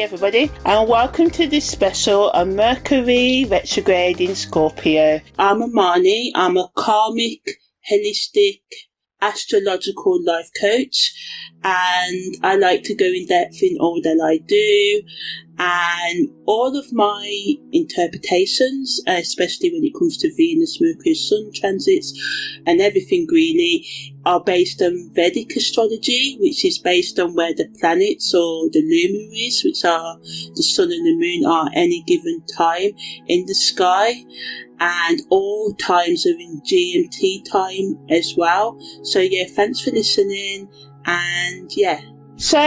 everybody, and welcome to this special on Mercury Retrograde in Scorpio. I'm Amani. I'm a karmic, holistic, astrological life coach, and I like to go in depth in all that I do, and all of my interpretations, especially when it comes to Venus, Mercury, Sun transits and everything really, are based on Vedic astrology, which is based on where the planets or the luminaries, which are the sun and the moon, are any given time in the sky. And all times are in GMT time as well. So yeah, thanks for listening, and yeah. So,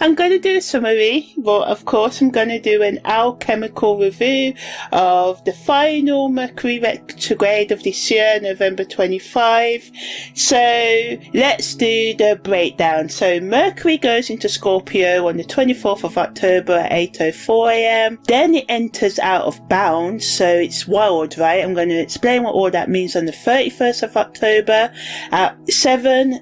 I'm going to do a summary, but of course I'm going to do an alchemical review of the final Mercury retrograde of this year, November 25. So, let's do the breakdown. So, Mercury goes into Scorpio on the 24th of October at 8:04 a.m. Then it enters out of bounds, so it's wild, right? I'm going to explain what all that means on the 31st of October at 7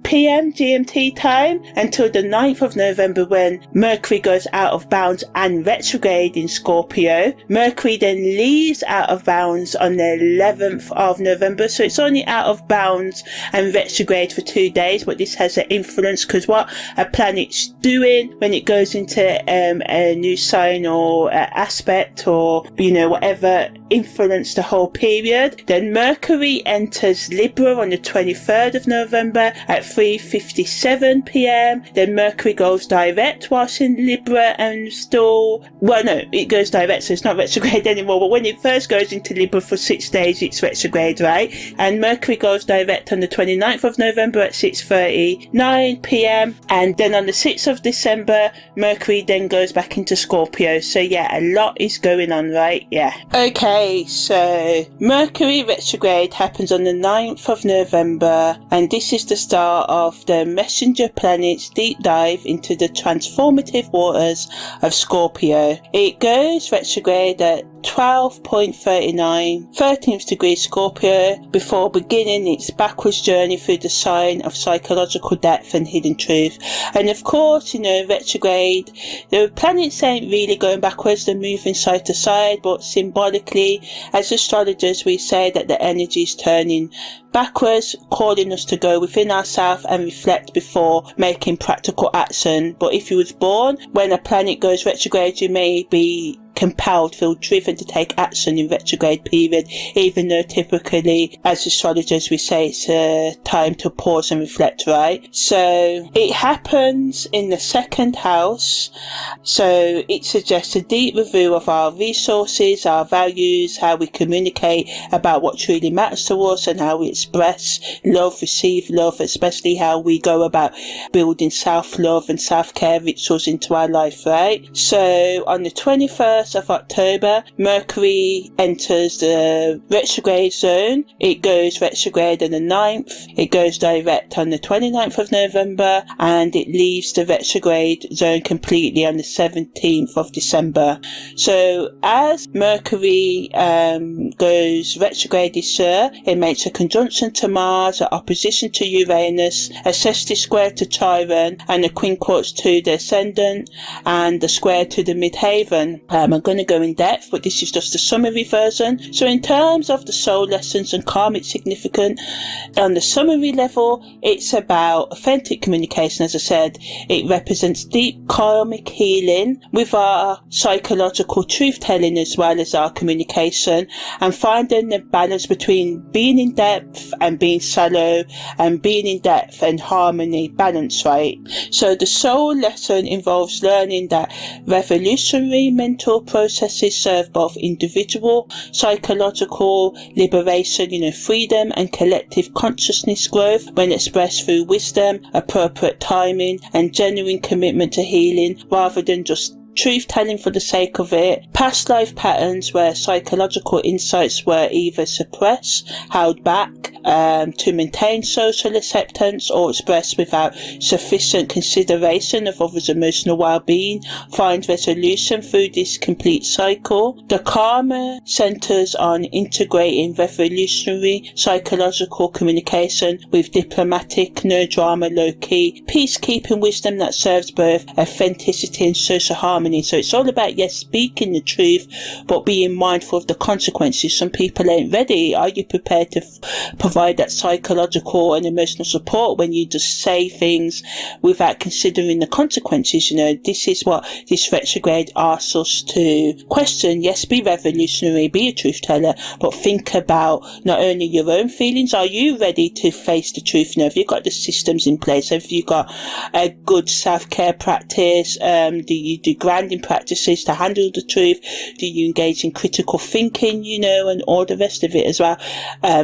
p.m. GMT time until the 9th of November, when Mercury goes out of bounds and retrograde in Scorpio. Mercury then leaves out of bounds on the 11th of November, so it's only out of bounds and retrograde for 2 days, but this has an influence because what a planet's doing when it goes into a new sign or aspect or whatever influence the whole period. Then Mercury enters Libra on the 23rd of November at 3:57 p.m. Then Mercury goes direct whilst in Libra and it goes direct, so it's not retrograde anymore, but when it first goes into Libra for 6 days it's retrograde, right? And Mercury goes direct on the 29th of November at 6:39 p.m. and then on the 6th of December Mercury then goes back into Scorpio. So yeah, a lot is going on, right? Yeah. Okay, so Mercury retrograde happens on the 9th of November, and this is the start of the messenger planet's deep dive into the transformative waters of Scorpio. It goes retrograde at 12.39 13th degree Scorpio before beginning its backwards journey through the sign of psychological depth and hidden truth. And of course, retrograde, the planets ain't really going backwards, they're moving side to side, but symbolically as astrologers we say that the energy is turning backwards, calling us to go within ourselves and reflect before making practical action. But if you was born when a planet goes retrograde, you may be compelled, feel driven to take action in retrograde period, even though typically as astrologers we say it's a time to pause and reflect, right? So it happens in the second house, so it suggests a deep review of our resources, our values, how we communicate about what truly matters to us and how we express love, receive love, especially how we go about building self-love and self-care rituals into our life, right? So on the 21st of October, Mercury enters the retrograde zone. It goes retrograde on the 9th, it goes direct on the 29th of November, and it leaves the retrograde zone completely on the 17th of December. So as Mercury goes retrograde this year, it makes a conjunction to Mars, an opposition to Uranus, a sextile square to Chiron, and a quinquage to the ascendant, and a square to the midheaven. I'm going to go in depth, but this is just a summary version. So in terms of the soul lessons and karmic significance, on the summary level, it's about authentic communication. As I said, it represents deep karmic healing with our psychological truth-telling as well as our communication, and finding the balance between being in depth and being shallow, and being in depth and harmony, balance, right? So the soul lesson involves learning that revolutionary mental processes serve both individual psychological liberation, freedom, and collective consciousness growth when expressed through wisdom, appropriate timing, and genuine commitment to healing, rather than just truth telling for the sake of it, past life patterns where psychological insights were either suppressed, held back, to maintain social acceptance, or expressed without sufficient consideration of others' emotional well-being, find resolution through this complete cycle. The karma centers on integrating revolutionary psychological communication with diplomatic, no-drama, low-key, peacekeeping wisdom that serves both authenticity and social harmony. So it's all about, yes, speaking the truth, but being mindful of the consequences. Some people ain't ready. Are you prepared to provide that psychological and emotional support when you just say things without considering the consequences? You know, this is what this retrograde asks us to question. Yes, be revolutionary, be a truth teller, but think about not only your own feelings. Are you ready to face the truth? You know, have you got the systems in place? Have you got a good self-care practice? Do you do grounding practices to handle the truth? Do you engage in critical thinking, you know, and all the rest of it as well?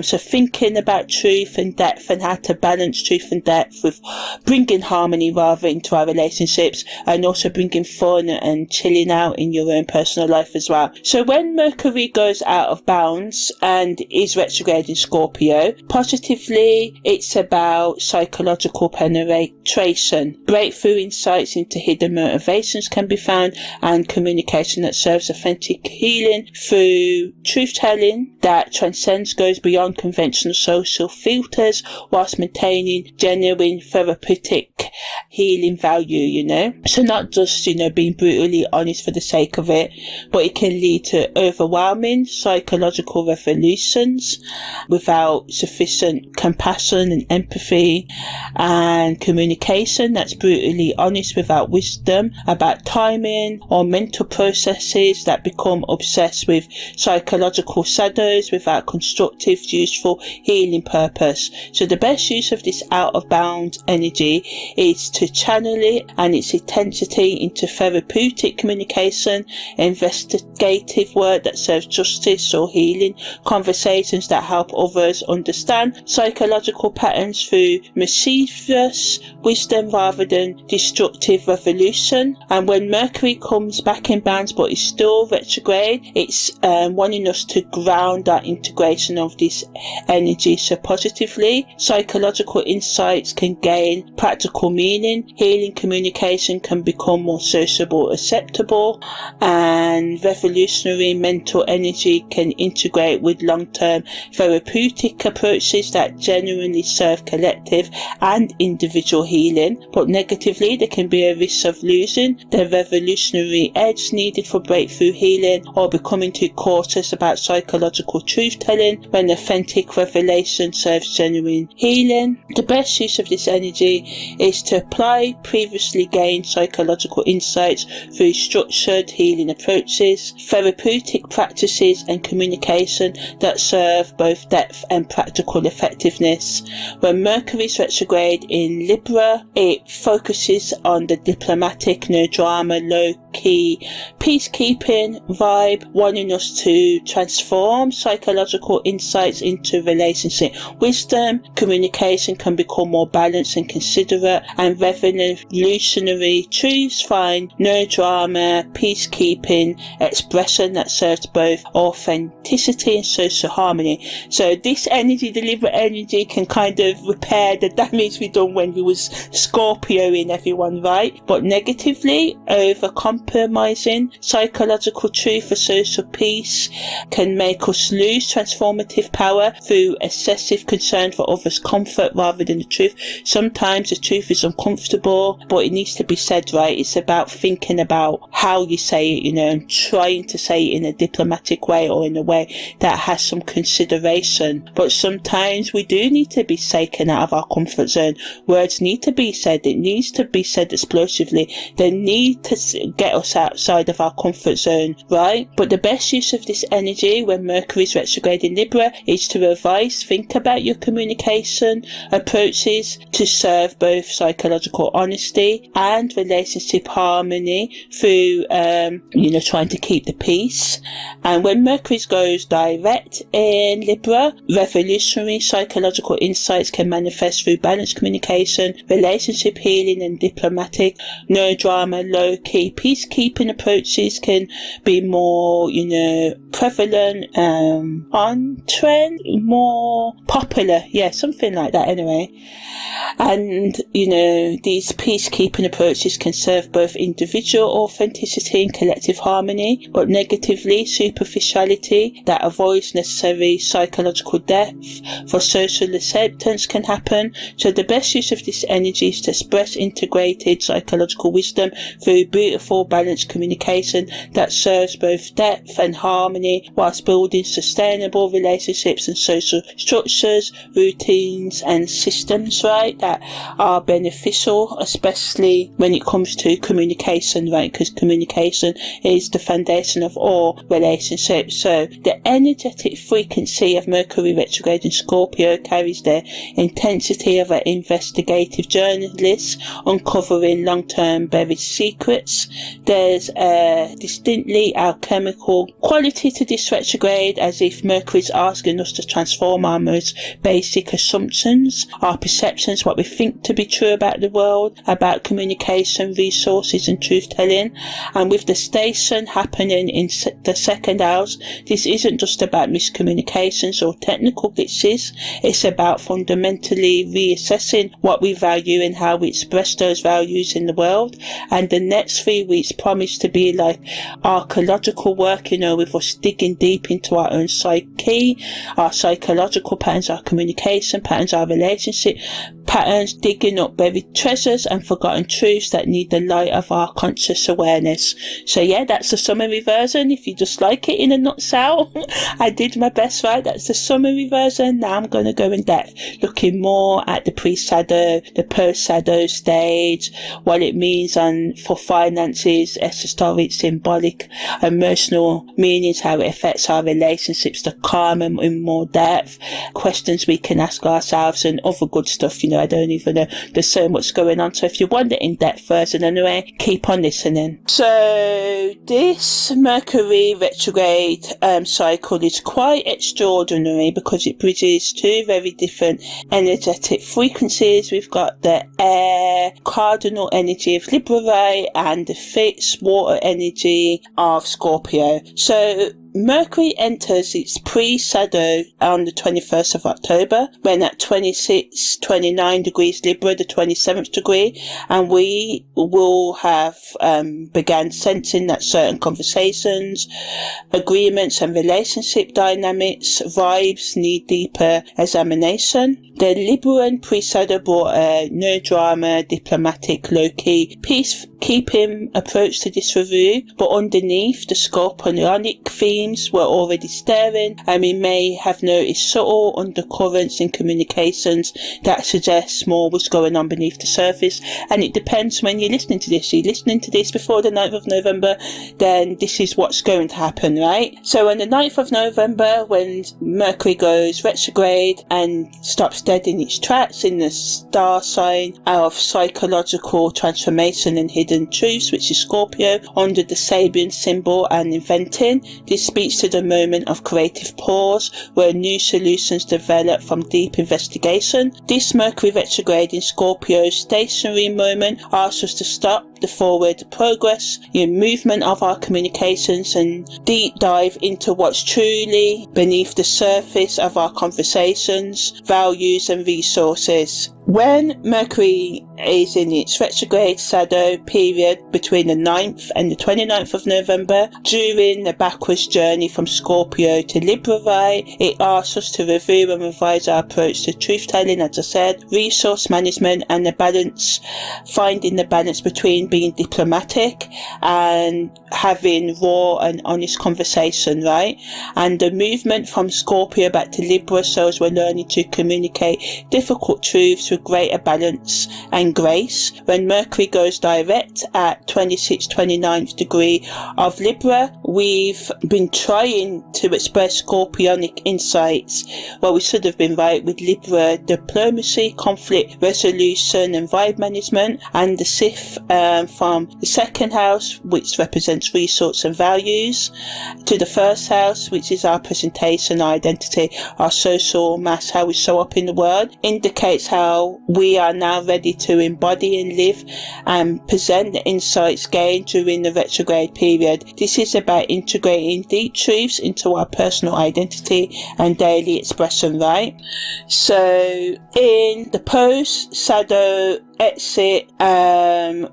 So thinking about truth and depth, and how to balance truth and depth with bringing harmony rather into our relationships, and also bringing fun and chilling out in your own personal life as well. So when Mercury goes out of bounds and is retrograde in Scorpio, positively it's about psychological penetration. Breakthrough insights into hidden motivations can be found, and communication that serves authentic healing through truth telling that transcends, goes beyond conventional social filters, whilst maintaining genuine therapeutic healing value, you know. So not just, you know, being brutally honest for the sake of it, but it can lead to overwhelming psychological revolutions without sufficient compassion and empathy, and communication that's brutally honest without wisdom about timing, or mental processes that become obsessed with psychological shadows without constructive, useful healing purpose. So the best use of this out of bounds energy is to channel it and its intensity into therapeutic communication, investigative work that serves justice or healing, conversations that help others understand psychological patterns through mischievous wisdom rather than destructive revolution. And when Mercury comes back in bounds but is still retrograde, it's wanting us to ground that integration of this energy. So positively, psychological insights can gain practical meaning, healing communication can become more sociable, acceptable, and revolutionary mental energy can integrate with long-term therapeutic approaches that genuinely serve collective and individual healing. But negatively, there can be a risk of losing the revolutionary edge needed for breakthrough healing, or becoming too cautious about psychological truth-telling when authentic revelation serves genuine healing. The best use of this energy is to apply previously gained psychological insights through structured healing approaches, therapeutic practices, and communication that serve both depth and practical effectiveness. When Mercury is retrograde in Libra, it focuses on the diplomatic, no drama, low key, peacekeeping vibe, wanting us to transform psychological insights into relationship wisdom. Communication can become more balanced and considerate, and revolutionary truths find no drama, peacekeeping expression that serves both authenticity and social harmony. So this energy, the Libra energy, can kind of repair the damage we done when we was Scorpioing everyone, right? But negatively, over compromising psychological truth for social peace can make us lose transformative power through excessive concern for others' comfort rather than the truth. Sometimes the truth is uncomfortable, but it needs to be said, right? It's about thinking about how you say it, you know, and trying to say it in a diplomatic way, or in a way that has some consideration. But sometimes we do need to be shaken out of our comfort zone. Words need to be said. It needs to be said explosively. They need to get us outside of our comfort zone, right? But the best use of this energy when Mercury is retrograde in Libra is to revise, think about your communication approaches to serve both psychological honesty and relationship harmony through, trying to keep the peace. And when Mercury goes direct in Libra, revolutionary psychological insights can manifest through balanced communication, relationship healing, and diplomatic, no drama, low key, peace peacekeeping approaches can be more, prevalent, on trend, more popular. Yeah, something like that anyway. And, these peacekeeping approaches can serve both individual authenticity and collective harmony, but negatively, superficiality that avoids necessary psychological depth for social acceptance can happen. So the best use of this energy is to express integrated psychological wisdom through beautiful, balanced communication that serves both depth and harmony whilst building sustainable relationships and social structures, routines and systems, right, that are beneficial, especially when it comes to communication, right, because communication is the foundation of all relationships. So the energetic frequency of Mercury retrograde in Scorpio carries the intensity of an investigative journalist uncovering long-term buried secrets. There's a distinctly alchemical quality to this retrograde, as if Mercury is asking us to transform our most basic assumptions, our perceptions, what we think to be true about the world, about communication, resources and truth-telling. And with the station happening in the second house, this isn't just about miscommunications or technical glitches. It's about fundamentally reassessing what we value and how we express those values in the world. And the next 3 weeks promise to be like archaeological work, with us digging deep into our own psyche, our psychological patterns, our communication patterns, our relationship patterns, digging up buried treasures and forgotten truths that need the light of our conscious awareness. So yeah, that's the summary version. If you just like it in a nutshell, I did my best, right? That's the summary version. Now I'm going to go in depth, looking more at the pre-shadow, the post-shadow stage, what it means for finances, esoteric, symbolic, emotional meanings, how it affects our relationships, the karma in more depth, questions we can ask ourselves and other good stuff, I don't even know. There's so much going on. So if you want the in-depth version anyway, keep on listening. So this Mercury retrograde cycle is quite extraordinary because it bridges two very different energetic frequencies. We've got the air cardinal energy of Libra and the fixed water energy of Scorpio. So Mercury enters its pre-shadow on the 21st of October, when at 29 degrees Libra, the 27th degree, and we will have began sensing that certain conversations, agreements and relationship dynamics, vibes need deeper examination. The Libran pre-shadow brought a no drama, diplomatic, low-key, peacekeeping approach to this review, but underneath the Scorpionic themes were already stirring, and we may have noticed subtle undercurrents in communications that suggests more was going on beneath the surface. And it depends when you're listening to this. You're listening to this before the 9th of November, then this is what's going to happen, right? So on the 9th of November, when Mercury goes retrograde and stops dead in its tracks in the star sign of psychological transformation and hidden truths, which is Scorpio, under the Sabian symbol and inventing, this speaks to the moment of creative pause where new solutions develop from deep investigation. This Mercury retrograde in Scorpio's stationary moment asks us to stop the forward progress in movement of our communications and deep dive into what's truly beneath the surface of our conversations, values and resources. When Mercury is in its retrograde shadow period between the 9th and the 29th of November, during the backwards journey from Scorpio to Libra, it asks us to review and revise our approach to truth-telling, as I said, resource management and the balance, finding the balance between being diplomatic and having raw and honest conversation, right? And the movement from Scorpio back to Libra shows we're learning to communicate difficult truths with greater balance and grace. When Mercury goes direct at 29th degree of Libra, we've been trying to express Scorpionic insights. Well, we should have been right with Libra diplomacy, conflict resolution and vibe management, and the Sith from the second house, which represents resource and values, to the first house, which is our presentation, our identity, our social mass, how we show up in the world, indicates how we are now ready to embody and live and present the insights gained during the retrograde period. This is about integrating deep truths into our personal identity and daily expression, right? So in the post-shadow exit,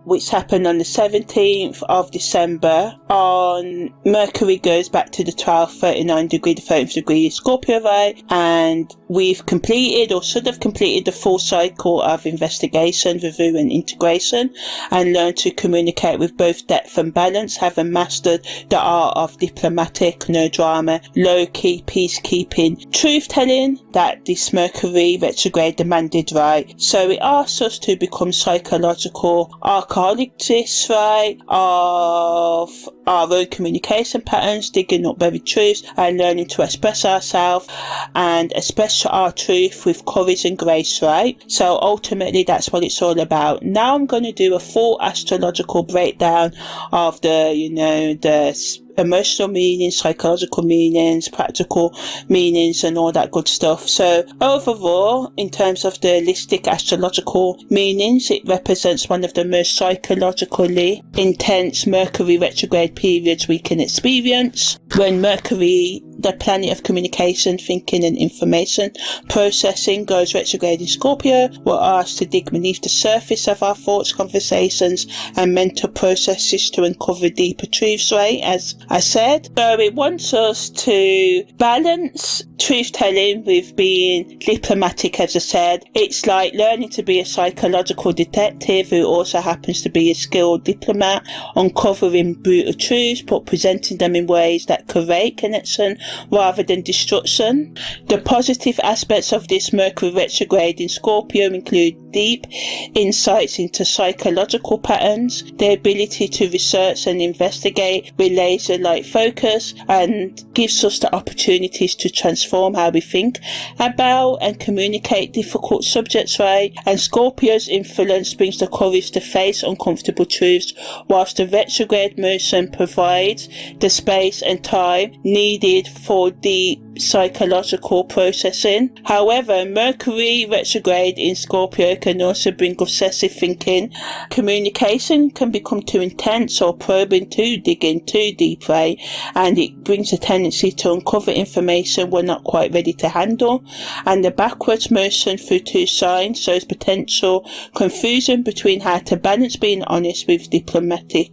which happened on the 17th of December, on Mercury goes back to the 12th, 39 degree, the 30th degree Scorpio, right? And we've completed, or should have completed, the full cycle of investigation, review and integration, and learned to communicate with both depth and balance, having mastered the art of diplomatic, no drama, low-key peacekeeping, truth-telling that this Mercury retrograde demanded, right? So it asks us to become psychological archaeologists, right, of our own communication patterns, digging up buried truths and learning to express ourselves and express our truth with courage and grace, right? So ultimately that's what it's all about. Now I'm going to do a full astrological breakdown of the, the emotional meanings, psychological meanings, practical meanings and all that good stuff. So overall, in terms of the holistic astrological meanings, it represents one of the most psychologically intense Mercury retrograde periods we can experience. When Mercury, the planet of communication, thinking and information processing, goes retrograde in Scorpio, we're asked to dig beneath the surface of our thoughts, conversations and mental processes to uncover deeper truths, right, as I said. So it wants us to balance truth-telling with being diplomatic, as I said. It's like learning to be a psychological detective who also happens to be a skilled diplomat, uncovering brutal truths but presenting them in ways that create connection rather than destruction. The positive aspects of this Mercury retrograde in Scorpio include deep insights into psychological patterns, the ability to research and investigate with laser-like focus, and gives us the opportunities to transform how we think about and communicate difficult subjects, right? And Scorpio's influence brings the courage to face uncomfortable truths, whilst the retrograde motion provides the space and time needed for deep psychological processing. However, Mercury retrograde in Scorpio can also bring obsessive thinking. Communication can become too intense or probing, too digging too deep, right? And it brings a tendency to uncover information we're not quite ready to handle. And the backwards motion through two signs shows potential confusion between how to balance being honest with diplomatic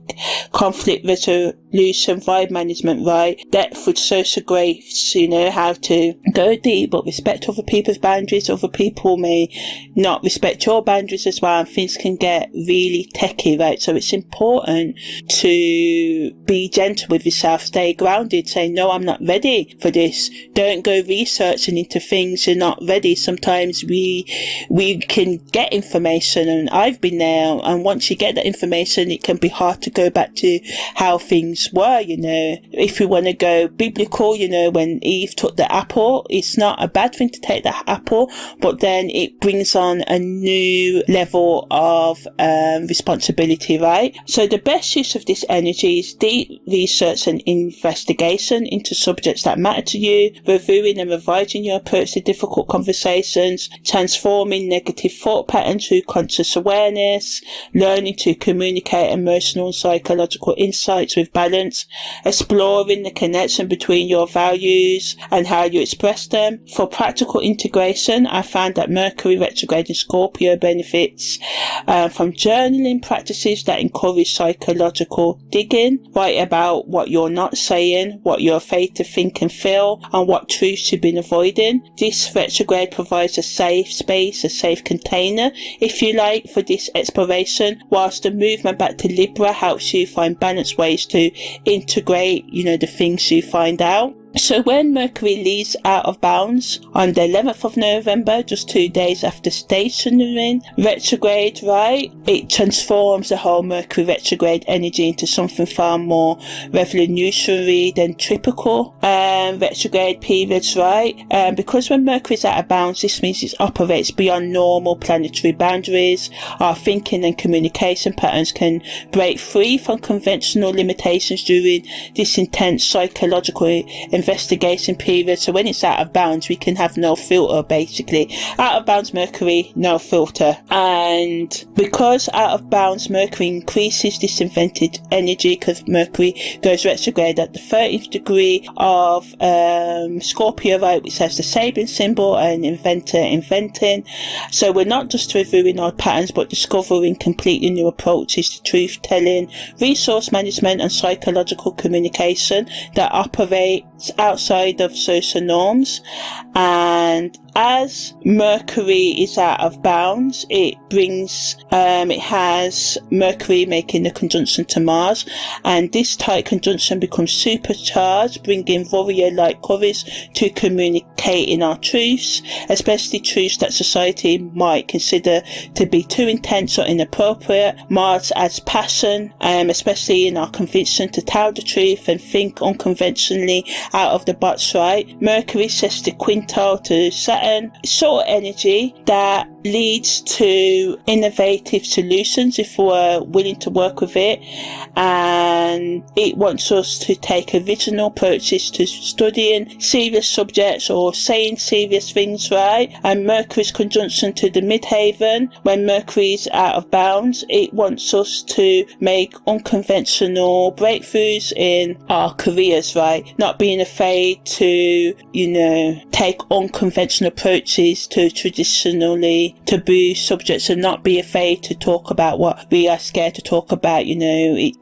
conflict resolution, vibe management, right? Depth with social grace, how to go deep but respect other people's boundaries. Other people may not respect your boundaries as well, and things can get really techie, right? So it's important to be gentle with yourself, stay grounded, say, no, I'm not ready for this. Don't go researching into things you're not ready. Sometimes we can get information, and I've been there, and once you get that information, it can be hard to go back to how things were. If we want to go biblical, when Eve took the apple, it's not a bad thing to take the apple, but then it brings on a new level of responsibility, right? So the best use of this energy is deep research and investigation into subjects that matter to you, reviewing and revising your approach to difficult conversations, transforming negative thought patterns through conscious awareness, learning to communicate emotional and psychological insights with balance, exploring the connection between your values and how you express them. For practical integration, I found that Mercury retrograde in Scorpio benefits from journaling practices that encourage psychological digging. Write about what you're not saying, what you're afraid to think and feel, and what truths you've been avoiding. This retrograde provides a safe space, a safe container, if you like, for this exploration, whilst the movement back to Libra helps you find balanced ways to integrate, the things you find out. So when Mercury leaves out of bounds on the 11th of November, just 2 days after stationary retrograde, right, it transforms the whole Mercury retrograde energy into something far more revolutionary than typical retrograde periods, right? Because when Mercury is out of bounds, this means it operates beyond normal planetary boundaries. Our thinking and communication patterns can break free from conventional limitations during this intense psychological investigation period. So when it's out of bounds, we can have no filter, basically. Out of bounds Mercury, no filter. And because out of bounds Mercury increases this invented energy, because Mercury goes retrograde at the 30th degree of Scorpio, right, which has the sabin symbol and inventor inventing. So we're not just reviewing old patterns, but discovering completely new approaches to truth telling, resource management and psychological communication that operates outside of social norms. And as Mercury is out of bounds, it has Mercury making a conjunction to Mars, and this tight conjunction becomes supercharged, bringing warrior-like courage to communicating our truths, especially truths that society might consider to be too intense or inappropriate. Mars adds passion, especially in our conviction to tell the truth and think unconventionally out of the box, right? Mercury sets the quinto to Saturn, sort of energy that leads to innovative solutions if we're willing to work with it, and it wants us to take original approaches to studying serious subjects or saying serious things, right? And Mercury's conjunction to the midheaven, when Mercury's out of bounds, it wants us to make unconventional breakthroughs in our careers, right? Not being afraid to, take unconventional approaches to traditionally taboo subjects, and not be afraid to talk about what we are scared to talk about,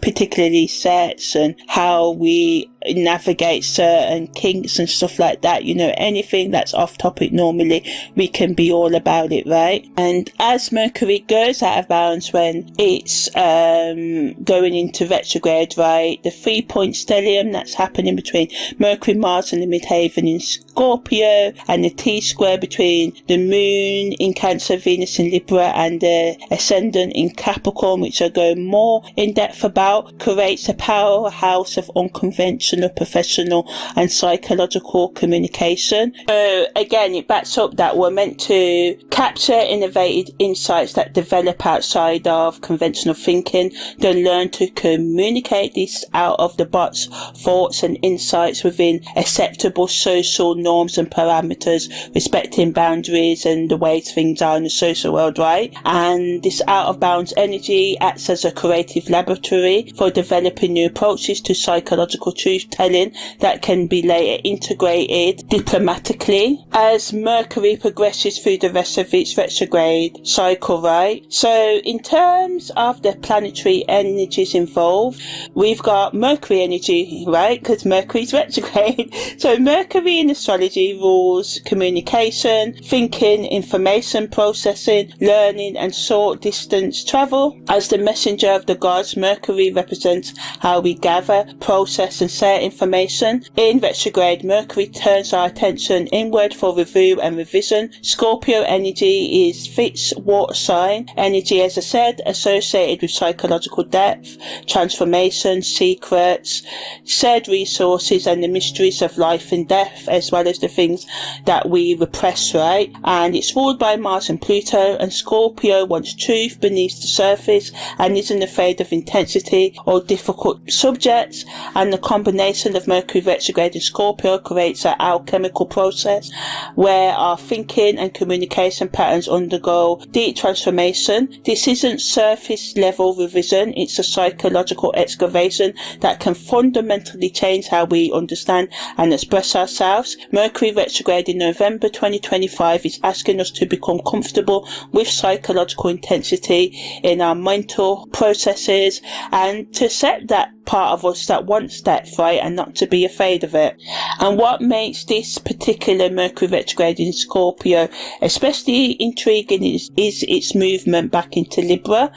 particularly sex and how we navigate certain kinks and stuff like that. Anything that's off topic, normally we can be all about it, right? And as Mercury goes out of bounds when it's going into retrograde, right, the 3-point stellium that's happening between Mercury, Mars and the midheaven in Scorpio, and the T-square between the moon in Cancer, Venus in Libra and the ascendant in Capricorn, which I'll go more in depth about, creates a powerhouse of unconventional, professional and psychological communication. So again, it backs up that we're meant to capture innovative insights that develop outside of conventional thinking, then learn to communicate these out of the box thoughts and insights within acceptable social norms and parameters, respecting boundaries and the ways things are in the social world, right? And this out of bounds energy acts as a creative laboratory for developing new approaches to psychological truth telling that can be later integrated diplomatically as Mercury progresses through the rest of its retrograde cycle, right? So in terms of the planetary energies involved, we've got Mercury energy, right? Because Mercury's retrograde. So Mercury in astrology rules communication, thinking, information processing, learning and short distance travel. As the messenger of the gods, Mercury represents how we gather, process and share information. In retrograde, Mercury turns our attention inward for review and revision. Scorpio energy is fixed water sign energy, as I said, associated with psychological depth, transformation, secrets, shared resources and the mysteries of life and death, as well as the things that we repress, right? And it's ruled by Mars and Pluto, and Scorpio wants truth beneath the surface and isn't afraid of intensity or difficult subjects. And the combination of Mercury retrograde and Scorpio creates an alchemical process where our thinking and communication patterns undergo deep transformation. This isn't surface level revision, it's a psychological excavation that can fundamentally change how we understand and express ourselves. Mercury retrograde in November 2025 is asking us to become comfortable with psychological intensity in our mental processes and to accept that part of us that wants that fight and not to be afraid of it. And what makes this particular Mercury retrograde in Scorpio especially intriguing is its movement back into Libra,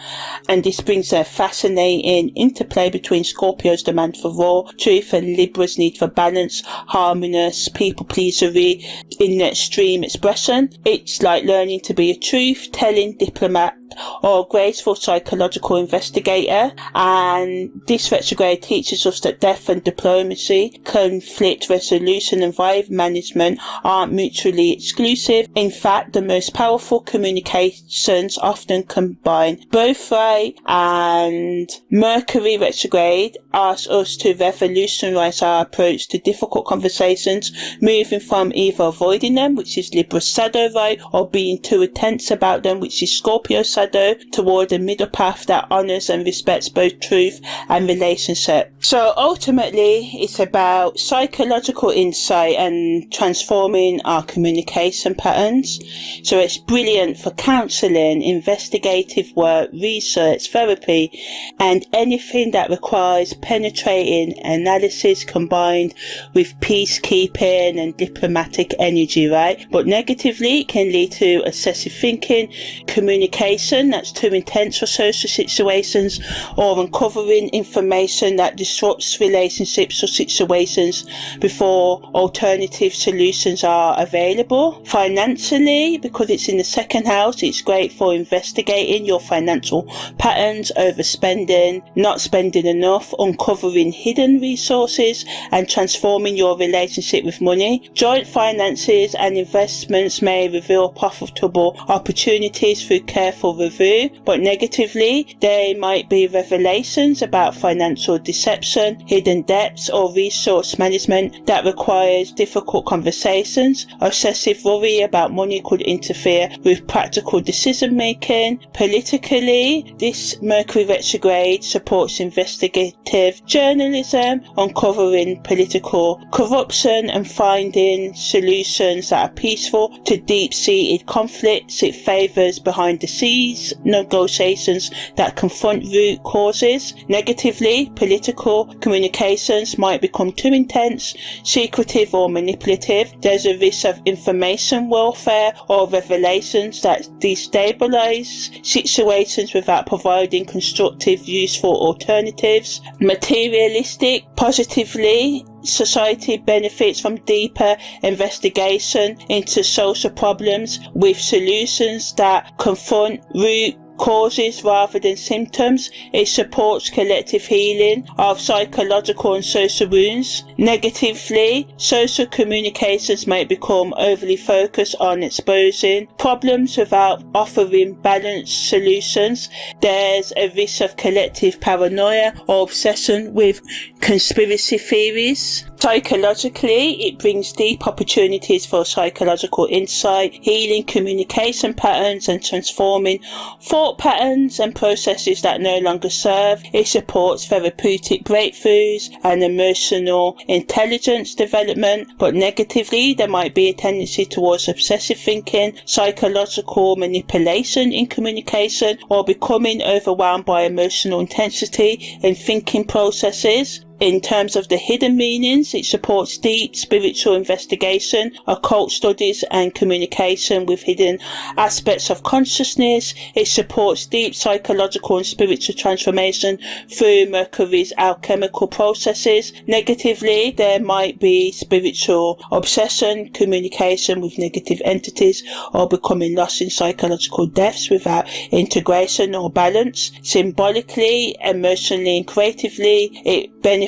and this brings a fascinating interplay between Scorpio's demand for raw truth and Libra's need for balance, harmonious, people-pleasery in extreme expression. It's like learning to be a truth-telling diplomat or graceful psychological investigator, and this retrograde teaches us that death and diplomacy, conflict resolution and vibe management aren't mutually exclusive. In fact, the most powerful communications often combine both, right? And Mercury retrograde asks us to revolutionize our approach to difficult conversations, moving from either avoiding them, which is Libra's shadow, right, or being too intense about them, which is Scorpio's shadow, toward a middle path that honors and respects both truth and relationship. So ultimately, it's about psychological insight and transforming our communication patterns. So it's brilliant for counseling, investigative work, research, therapy, and anything that requires penetrating analysis combined with peacekeeping and diplomatic energy, right? But negatively, it can lead to excessive thinking, communication that's too intense for social situations, or uncovering information that disrupts relationships or situations before alternative solutions are available. Financially, because it's in the second house, it's great for investigating your financial patterns, overspending, not spending enough, uncovering hidden resources, and transforming your relationship with money. Joint finances and investments may reveal profitable opportunities through careful review, but negatively, there might be revelations about financial deception, hidden debts, or resource management that requires difficult conversations. Excessive worry about money could interfere with practical decision making. Politically, this Mercury retrograde supports investigative journalism, uncovering political corruption and finding solutions that are peaceful to deep-seated conflicts. It favours behind the scenes negotiations that confront root causes. Negatively, political communications might become too intense, secretive or manipulative. There's a risk of information warfare or revelations that destabilize situations without providing constructive, useful alternatives. Materialistic, positively, society benefits from deeper investigation into social problems with solutions that confront root causes rather than symptoms. It supports collective healing of psychological and social wounds. Negatively, social communications might become overly focused on exposing problems without offering balanced solutions. There's a risk of collective paranoia or obsession with conspiracy theories. Psychologically, it brings deep opportunities for psychological insight, healing communication patterns and transforming thought patterns and processes that no longer serve. It supports therapeutic breakthroughs and emotional intelligence development, but negatively, there might be a tendency towards obsessive thinking, psychological manipulation in communication, or becoming overwhelmed by emotional intensity in thinking processes. In terms of the hidden meanings, it supports deep spiritual investigation, occult studies and communication with hidden aspects of consciousness. It supports deep psychological and spiritual transformation through Mercury's alchemical processes. Negatively, there might be spiritual obsession, communication with negative entities, or becoming lost in psychological depths without integration or balance. Symbolically, emotionally and creatively, it benefits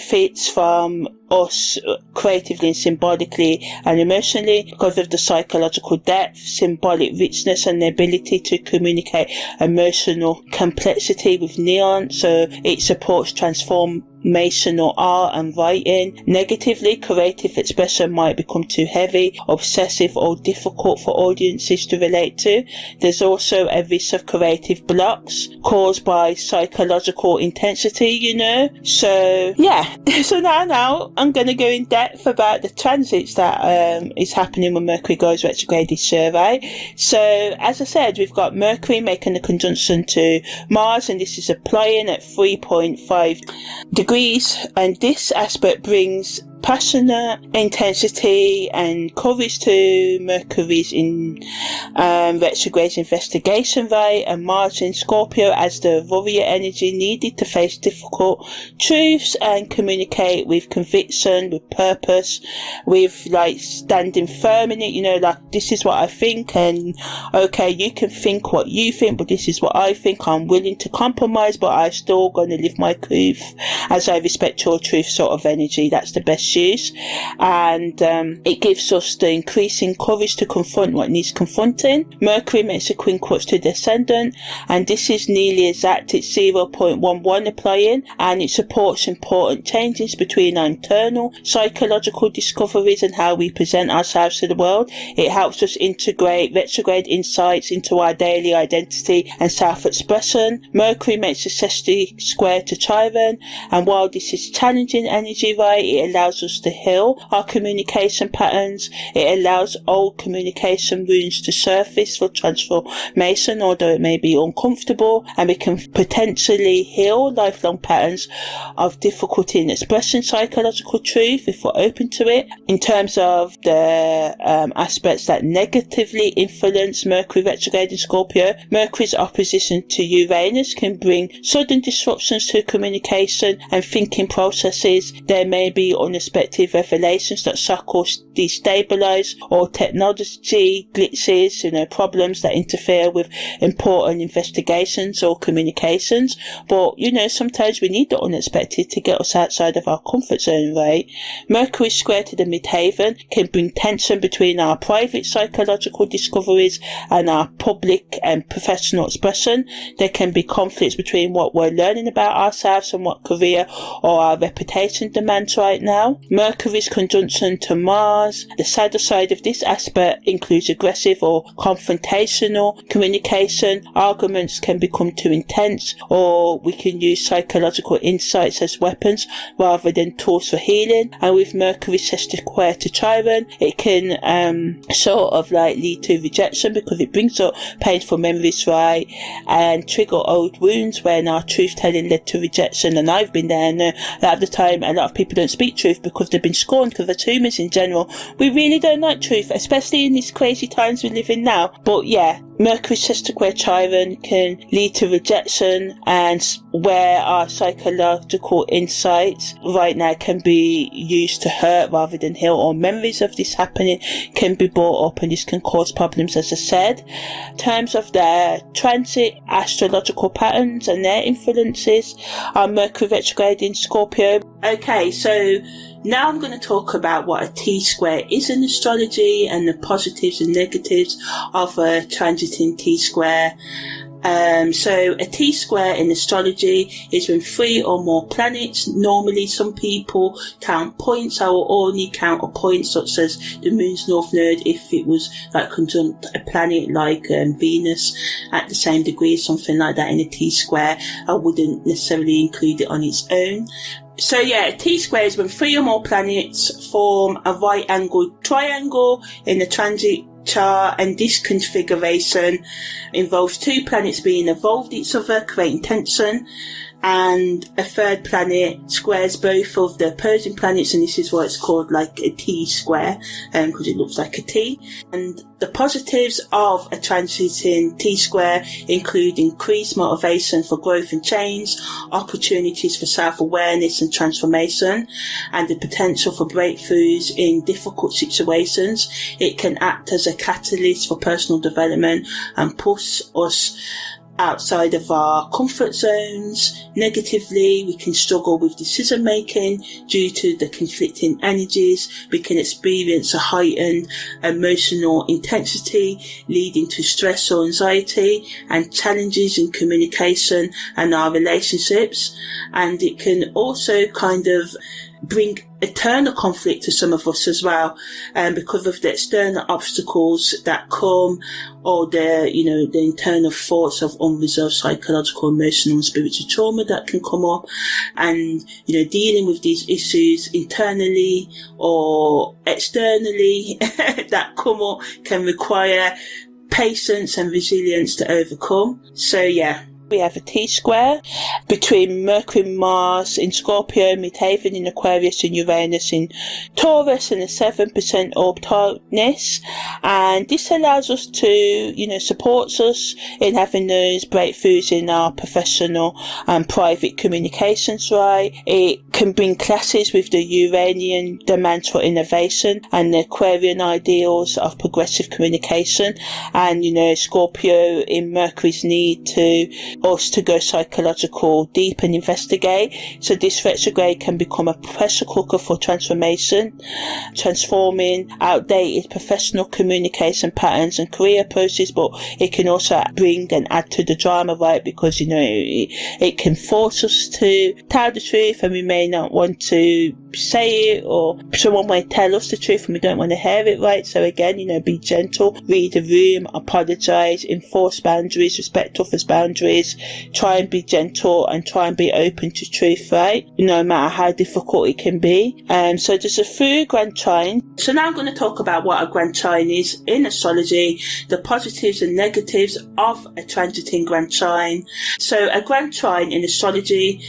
from us creatively and symbolically and emotionally because of the psychological depth, symbolic richness and the ability to communicate emotional complexity with nuance. So it supports transformation or art and writing. Negatively, creative expression might become too heavy, obsessive or difficult for audiences to relate to. There's also a risk of creative blocks caused by psychological intensity, you know. So yeah, so now I'm going to go in depth about the transits that is happening when Mercury goes retrograde this year, right? So as I said, we've got Mercury making a conjunction to Mars, and this is applying at 3.5 degrees, and this aspect brings passionate intensity and courage to Mercury's in retrograde investigation, right? And Mars in Scorpio as the warrior energy needed to face difficult truths and communicate with conviction, with purpose, with like standing firm in it, you know, like this is what I think, and okay, you can think what you think, but this is what I think. I'm willing to compromise, but I'm still going to live my truth as I respect your truth sort of energy. That's the best use, and it gives us the increasing courage to confront what needs confronting. Mercury makes a quincunx to the ascendant, and this is nearly exact. It's 0.11 applying, and it supports important changes between our internal psychological discoveries and how we present ourselves to the world. It helps us integrate retrograde insights into our daily identity and self-expression. Mercury makes a 60 square to Chiron, and while this is challenging energy, right, it allows us to heal our communication patterns. It allows old communication wounds to surface for transformation, although it may be uncomfortable, and we can potentially heal lifelong patterns of difficulty in expressing psychological truth if we're open to it. In terms of the aspects that negatively influence Mercury retrograde in Scorpio, Mercury's opposition to Uranus can bring sudden disruptions to communication and thinking processes. There may be unexpected revelations that shock or destabilize, or technology glitches, you know, problems that interfere with important investigations or communications. But you know, sometimes we need the unexpected to get us outside of our comfort zone, right? Mercury square to the midheaven can bring tension between our private psychological discoveries and our public and professional expression. There can be conflicts between what we're learning about ourselves and what career or our reputation demands right now. Mercury's conjunction to Mars. The sadder side of this aspect includes aggressive or confrontational communication. Arguments can become too intense, or we can use psychological insights as weapons rather than tools for healing. And with Mercury square to Chiron, it can sort of like lead to rejection because it brings up painful memories, right, and trigger old wounds when our truth telling led to rejection. And I've been there, and a lot of the time a lot of people don't speak truth because they've been scorned, because as humans in general we really don't like truth, especially in these crazy times we live in now. But yeah, Mercury square Chiron can lead to rejection, and where our psychological insights right now can be used to hurt rather than heal, or memories of this happening can be brought up, and this can cause problems, as I said. In terms of their transit astrological patterns and their influences on Mercury retrograde in Scorpio. Okay, so now I'm going to talk about what a T-square is in astrology and the positives and negatives of a transiting T-square. So a T-square in astrology is when 3 or more planets. Normally some people count points. I will only count a point such as the moon's north node if it was like conjunct a planet like Venus at the same degree, something like that in a T-square. I wouldn't necessarily include it on its own. So yeah, a T-square is when 3 or more planets form a right-angled triangle in the transit chart, and this configuration involves 2 planets being involved each other, creating tension, and a third planet squares both of the opposing planets, and this is why it's called like a T-square, because it looks like a T. And the positives of a transiting T-square include increased motivation for growth and change, opportunities for self-awareness and transformation, and the potential for breakthroughs in difficult situations. It can act as a catalyst for personal development and push us outside of our comfort zones. Negatively, we can struggle with decision making due to the conflicting energies. We can experience a heightened emotional intensity, leading to stress or anxiety and challenges in communication and our relationships. And it can also kind of bring internal conflict to some of us as well, because of the external obstacles that come, or the internal thoughts of unresolved psychological, emotional and spiritual trauma that can come up. And dealing with these issues internally or externally that come up can require patience and resilience to overcome. So yeah, we have a T-square between Mercury and Mars in Scorpio, Midhaven in Aquarius and Uranus in Taurus, and a 7% orb tightness. And this allows us to, supports us in having those breakthroughs in our professional and private communications, right? It can bring clashes with the Uranian demands for innovation and the Aquarian ideals of progressive communication. And, Scorpio in Mercury's need to us to go psychological deep and investigate. So this retrograde can become a pressure cooker for transformation, transforming outdated professional communication patterns and career approaches, but it can also bring and add to the drama, right? Because it can force us to tell the truth, and we may not want to say it, or someone might tell us the truth and we don't want to hear it, right? So again, be gentle, read the room, apologize, enforce boundaries, respect others' boundaries, try and be gentle and try and be open to truth, right? No matter how difficult it can be. So there's a full grand trine. So now I'm going to talk about what a grand trine is in astrology, the positives and negatives of a transiting grand trine. So a grand trine in astrology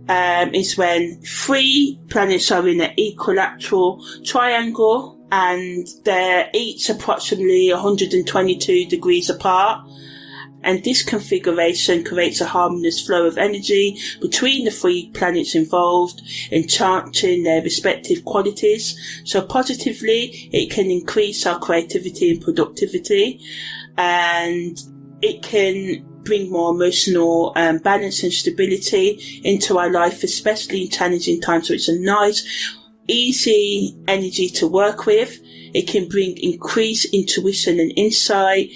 is when 3 planets are in an equilateral triangle and they're each approximately 122 degrees apart. And this configuration creates a harmonious flow of energy between the 3 planets involved, enchanting their respective qualities. So positively, it can increase our creativity and productivity, and it can bring more emotional balance and stability into our life, especially in challenging times. So it's a nice, easy energy to work with. It can bring increased intuition and insight,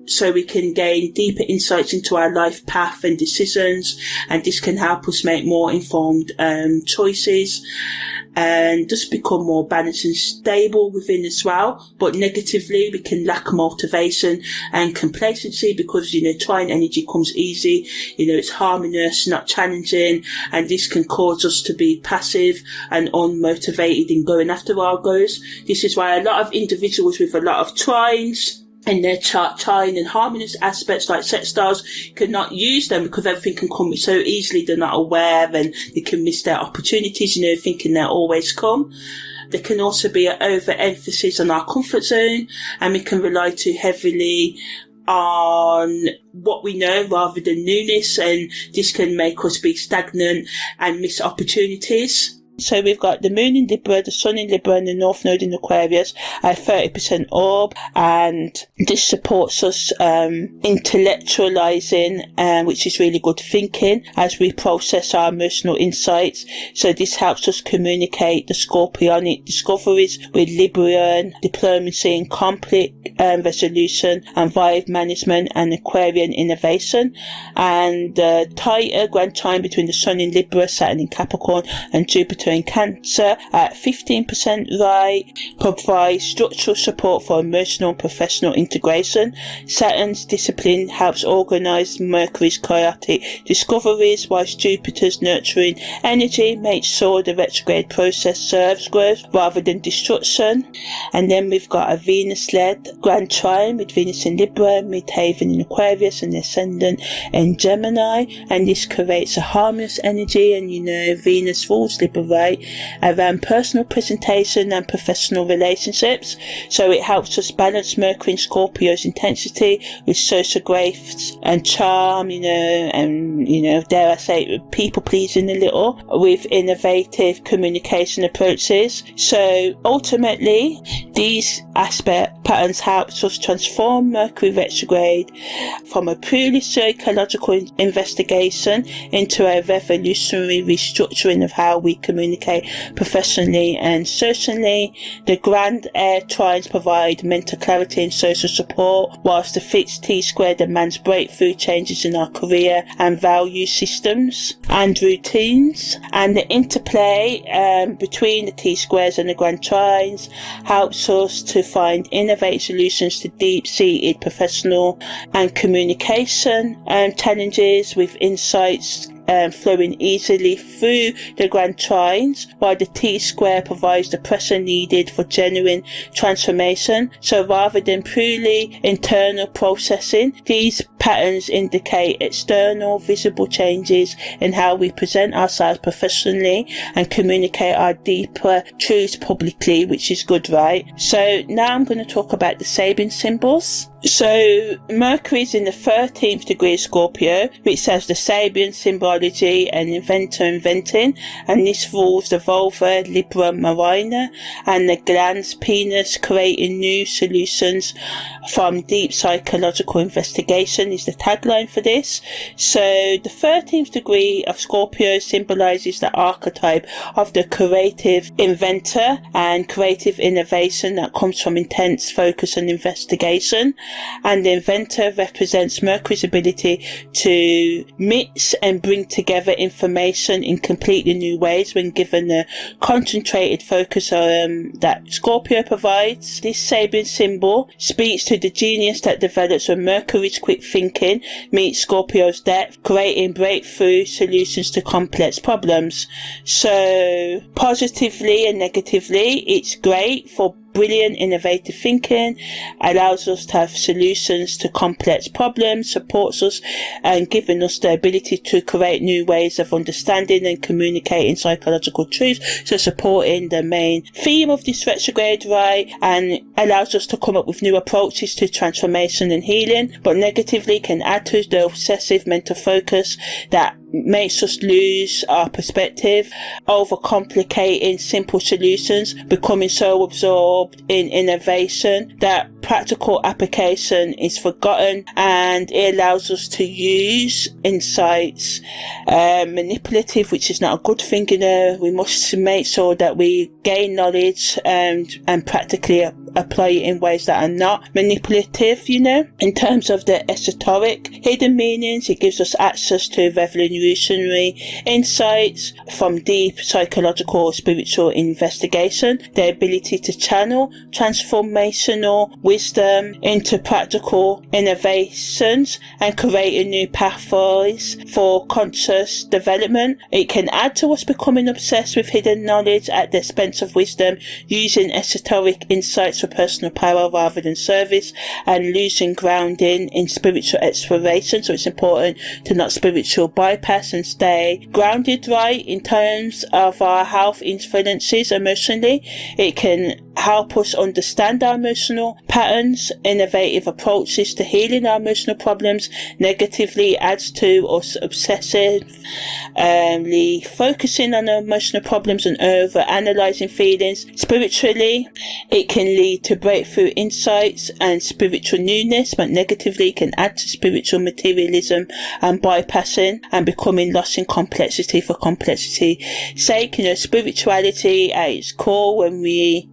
so we can gain deeper insights into our life path and decisions, and this can help us make more informed choices and just become more balanced and stable within as well. But negatively, we can lack motivation and complacency because, trine energy comes easy, it's harmonious, not challenging, and this can cause us to be passive and unmotivated in going after our goals. This is why a lot of individuals with a lot of trines in their chart, trine and harmonious aspects like sextiles cannot use them because everything can come so easily. They're not aware and they can miss their opportunities, thinking they'll always come. There can also be an overemphasis on our comfort zone, and we can rely too heavily on what we know rather than newness, and this can make us be stagnant and miss opportunities. So we've got the moon in Libra, the sun in Libra and the north node in Aquarius at 30% orb, and this supports us intellectualizing, which is really good thinking as we process our emotional insights. So this helps us communicate the Scorpionic discoveries with Librian diplomacy and conflict resolution and vibe management and Aquarian innovation. And tighter grand trine between the sun in Libra, Saturn in Capricorn and Jupiter in Cancer at 15% right provides structural support for emotional and professional integration. Saturn's discipline helps organise Mercury's chaotic discoveries, whilst Jupiter's nurturing energy makes sure the retrograde process serves growth rather than destruction. And then we've got a Venus-led grand trine with Venus in Libra, Midhaven in Aquarius and the ascendant in Gemini, and this creates a harmonious energy. And Venus rules Libra right, around personal presentation and professional relationships. So it helps us balance Mercury in Scorpio's intensity with social grace and charm, and, dare I say, people pleasing a little, with innovative communication approaches. So ultimately, these aspect patterns helps us transform Mercury retrograde from a purely psychological investigation into a revolutionary restructuring of how we communicate professionally and socially. The grand air trines provide mental clarity and social support, whilst the fixed T-square demands breakthrough changes in our career and value systems and routines. And the interplay between the T-squares and the grand trines helps us to find innovative solutions to deep-seated professional and communication challenges, with insights flowing easily through the grand trines, while the T-square provides the pressure needed for genuine transformation. So rather than purely internal processing, these patterns indicate external visible changes in how we present ourselves professionally and communicate our deeper truths publicly, which is good, right? So now I'm going to talk about the Sabian symbols. So Mercury is in the 13th degree of Scorpio, which says the Sabian symbology and inventor inventing, and this rules the vulva, Libra marina, and the glans, penis, creating new solutions from deep psychological investigation is the tagline for this. So the 13th degree of Scorpio symbolizes the archetype of the creative inventor and creative innovation that comes from intense focus and investigation. And the inventor represents Mercury's ability to mix and bring together information in completely new ways when given the concentrated focus that Scorpio provides. This Sabian symbol speaks to the genius that develops when Mercury's quick thinking meets Scorpio's depth, creating breakthrough solutions to complex problems. So positively and negatively, it's great for brilliant innovative thinking, allows us to have solutions to complex problems, supports us and giving us the ability to create new ways of understanding and communicating psychological truths, so supporting the main theme of this retrograde, right, and allows us to come up with new approaches to transformation and healing. But negatively can add to the obsessive mental focus that makes us lose our perspective, overcomplicating simple solutions, becoming so absorbed in innovation that practical application is forgotten, and it allows us to use insights manipulative, which is not a good thing. We must make sure that we gain knowledge and practically apply it in ways that are not manipulative. In terms of the esoteric hidden meanings, it gives us access to revolutionary insights from deep psychological or spiritual investigation, the ability to channel transformational wisdom into practical innovations and creating new pathways for conscious development. It can add to us becoming obsessed with hidden knowledge at the expense of wisdom, using esoteric insights for personal power rather than service, and losing grounding in spiritual exploration. So it's important to not spiritual bypass and stay grounded, right, in terms of our health influences emotionally. It can help us understand our emotional patterns, innovative approaches to healing our emotional problems. Negatively adds to us obsessively focusing on our emotional problems and over analysing feelings. Spiritually, it can lead to breakthrough insights and spiritual newness, but negatively can add to spiritual materialism and bypassing and becoming lost in complexity for complexity's sake. Spirituality at its core, when we,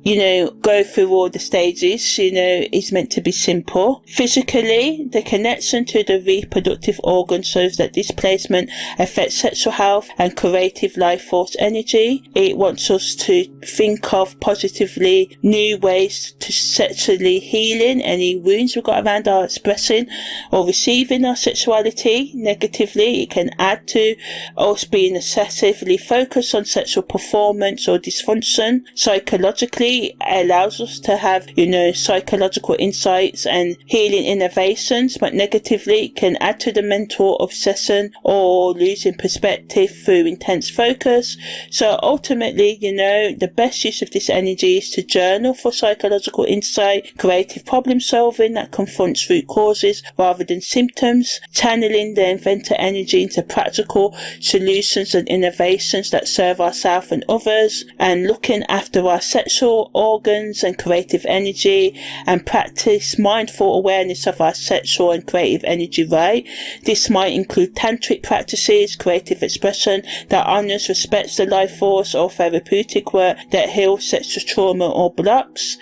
go through all the stages, is meant to be simple. Physically, the connection to the reproductive organ shows that this placement affects sexual health and creative life force energy. It wants us to think of positively new ways to sexually healing any wounds we've got around our expressing or receiving our sexuality. Negatively, it can add to us being excessively focused on sexual performance or dysfunction. Psychologically, allows us to have, psychological insights and healing innovations, but negatively it can add to the mental obsession or losing perspective through intense focus. So ultimately, the best use of this energy is to journal for psychological insight, creative problem solving that confronts root causes rather than symptoms, channeling the inventor energy into practical solutions and innovations that serve ourselves and others, and looking after our sexual organs and creative energy, and practice mindful awareness of our sexual and creative energy, right? This might include tantric practices, creative expression that honors, respects the life force, or therapeutic work that heals sexual trauma or blocks.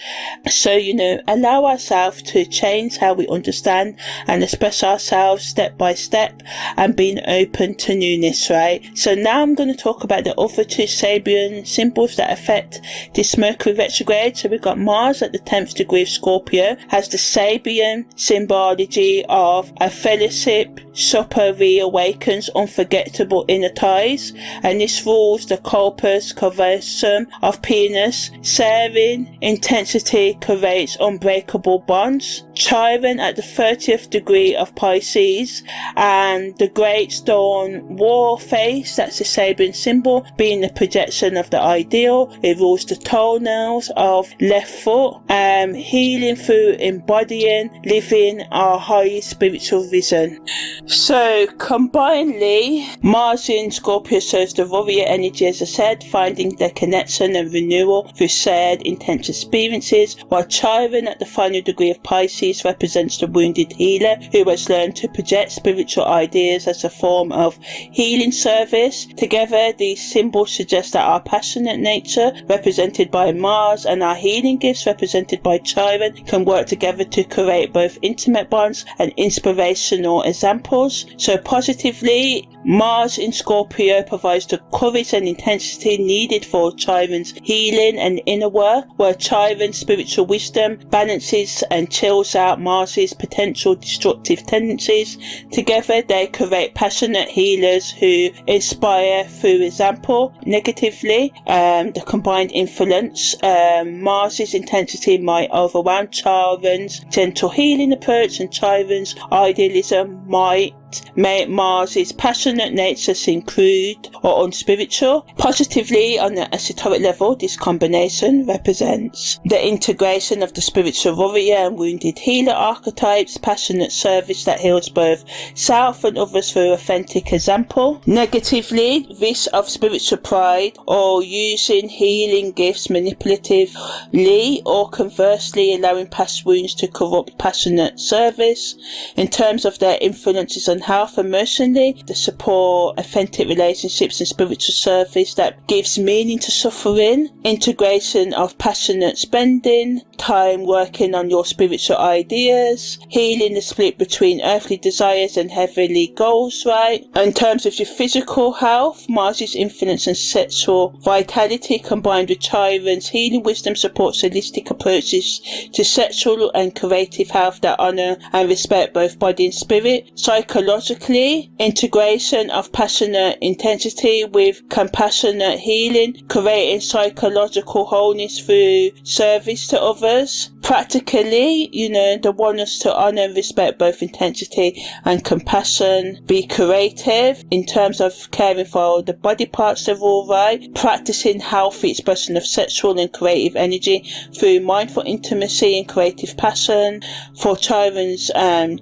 So, allow ourselves to change how we understand and express ourselves step by step, and being open to newness, right? So now I'm going to talk about the other two Sabian symbols that affect this Mercury retrograde. So we've got Mars at the 10th degree of Scorpio, has the Sabian symbology of a fellowship, supper reawakens unforgettable inner ties, and this rules the corpus callosum of penis. Sharing intensity creates unbreakable bonds. Chiron at the 30th degree of Pisces, and the Great Stone War face, that's the Sabian symbol, being the projection of the ideal. It rules the toenails of left foot, healing through embodying, living our highest spiritual vision. So combinedly, Mars in Scorpio shows the warrior energy, as I said, finding the connection and renewal through shared intense experiences, while Chiron at the final degree of Pisces represents the wounded healer who has learned to project spiritual ideas as a form of healing service. Together, these symbols suggest that our passionate nature, represented by Mars, and our healing gifts, represented by Chiron, can work together to create both intimate bonds and inspirational examples. So positively, Mars in Scorpio provides the courage and intensity needed for Chiron's healing and inner work, where Chiron's spiritual wisdom balances and chills out Mars's potential destructive tendencies. Together, they create passionate healers who inspire through example. Negatively, the combined influence, Mars's intensity might overwhelm Chiron's gentle healing approach, and Chiron's idealism might make Mars's passionate nature seem crude or unspiritual. Positively, on the esoteric level, this combination represents the integration of the spiritual warrior and wounded healer archetypes, passionate service that heals both self and others through authentic example. Negatively, this of spiritual pride or using healing gifts manipulatively, or conversely allowing past wounds to corrupt passionate service. In terms of their influences on health emotionally, the support authentic relationships and spiritual service that gives meaning to suffering. Integration of passionate spending time working on your spiritual ideas, healing the split between earthly desires and heavenly goals, right? In terms of your physical health, Mars's influence and sexual vitality combined with Chiron's healing wisdom supports holistic approaches to sexual and creative health that honor and respect both body and spirit. Psychologically, integration of passionate intensity with compassionate healing, creating psychological wholeness through service to others. Practically, they want us to honor and respect both intensity and compassion. Be creative in terms of caring for the body parts, they're all right. Practicing healthy expression of sexual and creative energy through mindful intimacy and creative passion. For Chiron's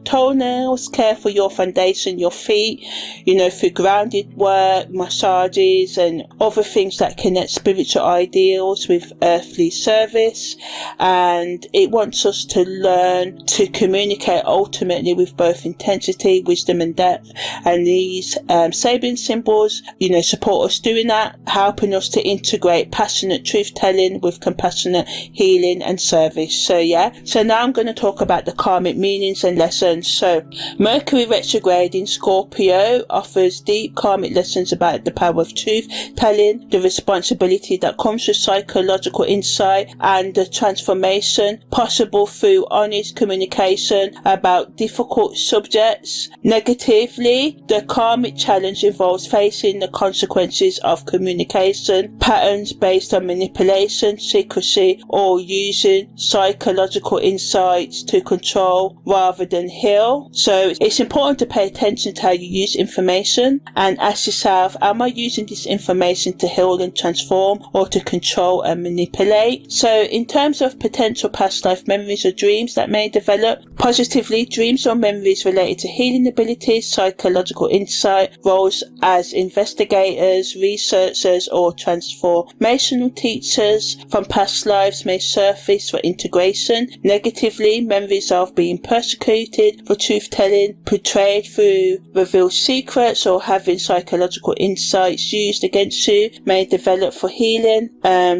toenails, care for your foundation, your feet, through grounded work, massages and other things that connect spiritual ideals with earthly service. And it wants us to learn to communicate ultimately with both intensity, wisdom and depth. And these Sabian symbols, support us doing that, helping us to integrate passionate truth-telling with compassionate healing and service. So now I'm going to talk about the karmic meanings and lessons. So Mercury retrograde retrograde in Scorpio offers deep karmic lessons about the power of truth-telling, the responsibility that comes with psychological insight, and the transformation possible through honest communication about difficult subjects. Negatively, the karmic challenge involves facing the consequences of communication patterns based on manipulation, secrecy, or using psychological insights to control rather than heal. So it's important to pay attention to how you use information and ask yourself, am I using this information to heal and transform, or to control and manipulate? So in terms of potential past life memories or dreams that may develop positively, dreams or memories related to healing abilities, psychological insight, roles as investigators, researchers, or transformational teachers from past lives may surface for integration. Negatively, memories of being persecuted for truth-telling, portrayed through revealed secrets, or having psychological insights used against you may develop for healing.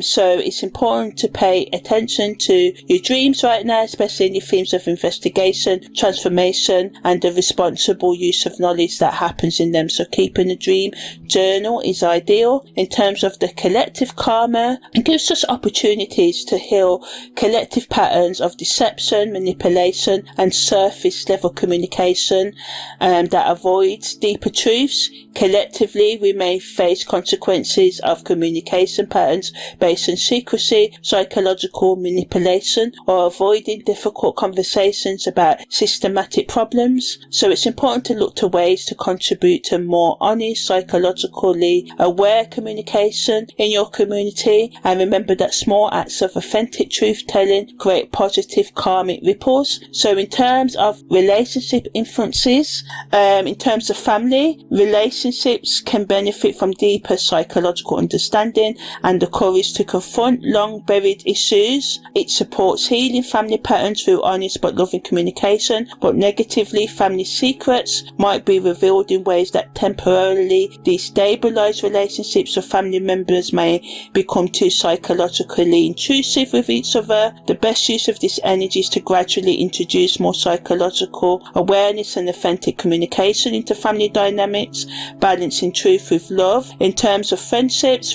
So it's important to pay attention to your dreams right now, especially in the themes of investigation, transformation, and the responsible use of knowledge that happens in them. So keeping a dream journal is ideal. In terms of the collective karma, it gives us opportunities to heal collective patterns of deception, manipulation, and surface level communication that avoids deeper truths. Collectively, we may face consequences of communication patterns based on secrecy, psychological manipulation, or avoiding difficult conversations about systematic problems. So it's important to look to ways to contribute to more honest, psychologically aware communication in your community, and remember that small acts of authentic truth-telling create positive karmic ripples. So in terms of relationship influences, in terms of family, relationships can benefit from deeper psychological understanding and the courage to confront long-buried issues. It supports healing family patterns through honest but loving communication, but negatively, family secrets might be revealed in ways that temporarily destabilize relationships, or family members may become too psychologically intrusive with each other. The best use of this energy is to gradually introduce more psychological awareness and authentic communication into family dynamics, balancing truth with love. In terms of friendships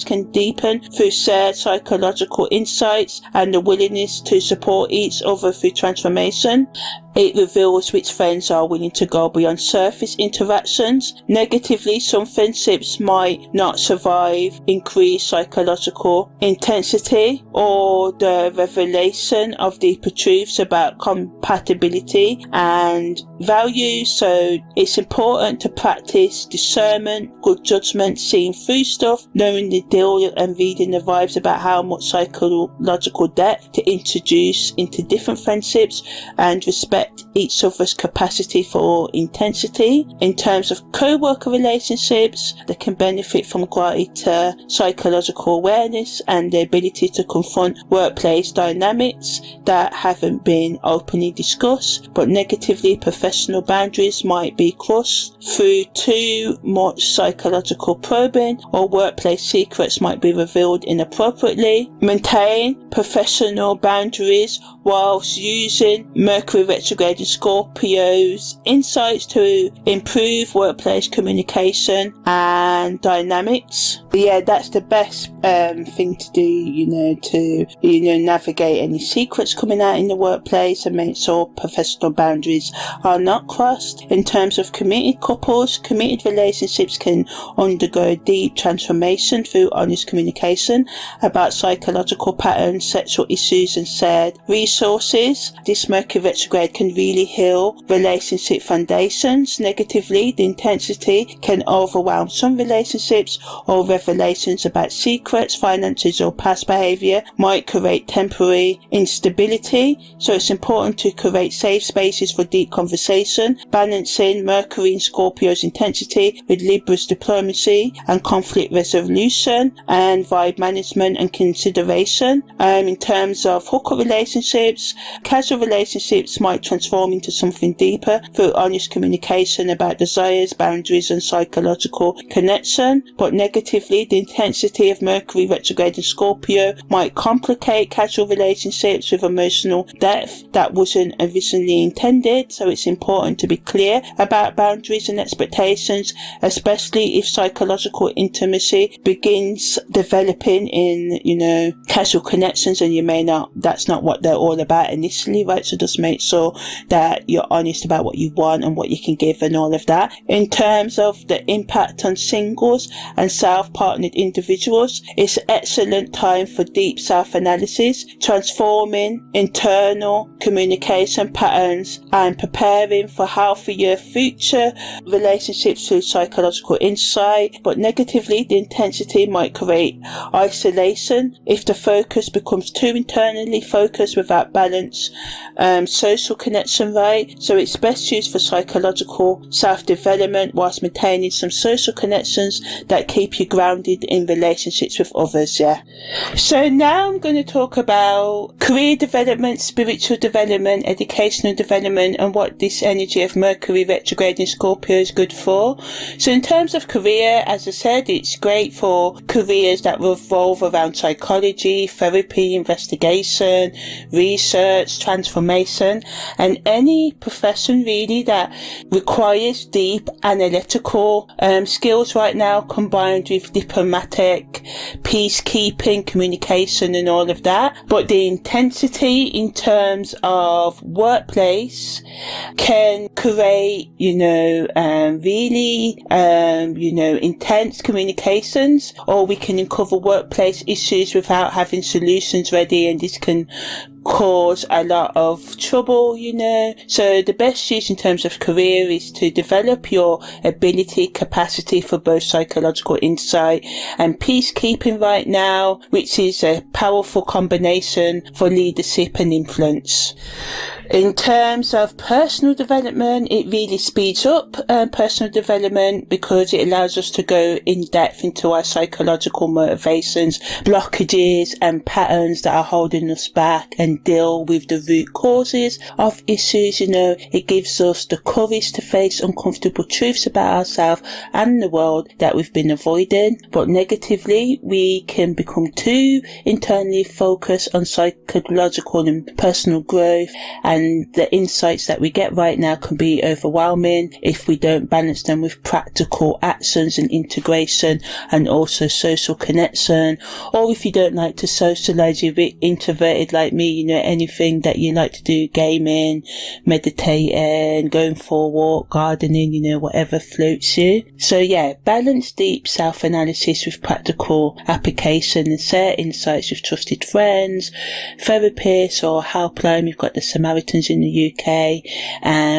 can deepen through shared psychological insights and the willingness to support each other through transformation. It reveals which friends are willing to go beyond surface interactions. Negatively, some friendships might not survive increased psychological intensity or the revelation of deeper truths about compatibility and values. So it's important to practice discernment, good judgment, seeing through stuff, knowing the deal and reading the vibes about how much psychological depth to introduce into different friendships, and respect each other's capacity for intensity. In terms of co-worker relationships, they can benefit from greater psychological awareness and the ability to confront workplace dynamics that haven't been openly discussed. But negatively, professional boundaries might be crossed through too much psychological probing, or workplace secrets might be revealed inappropriately. Maintain professional boundaries whilst using Mercury Retrograde in Scorpio's insights to improve workplace communication and dynamics. But yeah, that's the best thing to do, to navigate any secrets coming out in the workplace and make sure professional boundaries are not crossed. In terms of committed couples, committed relationships can undergo deep transformation through honest communication about psychological patterns, sexual issues, and shared resources. This Mercury retrograde can really heal relationship foundations. Negatively, the intensity can overwhelm some relationships, or revelations about secrets, finances, or past behaviour might create temporary instability. So it's important to create safe spaces for deep conversation, balancing Mercury and Scorpio's intensity with Libra's diplomacy and conflict resolution and vibe management and consideration. In terms of hookup relationships, casual relationships might transform into something deeper through honest communication about desires, boundaries and psychological connection. But negatively, the intensity of Mercury retrograde in Scorpio might complicate casual relationships with emotional depth that wasn't originally intended. So it's important to be clear about boundaries and expectations, especially if psychological intimacy begins developing in, casual connections, and that's not what they're all about initially, right? So just make sure that you're honest about what you want and what you can give and all of that. In terms of the impact on singles and self-partnered individuals, it's an excellent time for deep self-analysis, transforming internal communication patterns and preparing for healthier future relationships through psychological insight. But negatively, the intensity might create isolation if the focus becomes too internally focused without balance, social connection, right? So it's best used for psychological self-development whilst maintaining some social connections that keep you grounded in relationships with others, yeah. So now I'm going to talk about career development, spiritual development, educational development, and what this energy of Mercury retrograde in Scorpio is good for. So in terms of career, as I said, it's great for careers that revolve around psychology, therapy, investigation, research, transformation, and any profession really that requires deep analytical skills right now, combined with diplomatic, peacekeeping, communication and all of that. But the intensity in terms of workplace can create, really, intense communications, or we can uncover workplace issues without having solutions ready, and this can cause a lot of trouble, So the best use in terms of career is to develop your capacity for both psychological insight and peacekeeping right now, which is a powerful combination for leadership and influence. In terms of personal development, it really speeds up personal development because it allows us to go in depth into our psychological motivations, blockages and patterns that are holding us back, and deal with the root causes of issues. It gives us the courage to face uncomfortable truths about ourselves and the world that we've been avoiding. But negatively, we can become too internally focused on psychological and personal growth, and the insights that we get right now can be overwhelming if we don't balance them with practical actions and integration, and also social connection. Or if you don't like to socialize, you're a bit introverted like me, anything that you like to do, gaming, meditating, going for a walk, gardening, whatever floats you. So yeah, balance deep self-analysis with practical application, and share insights with trusted friends, therapists or helpline. We've got the Samaritans in the UK,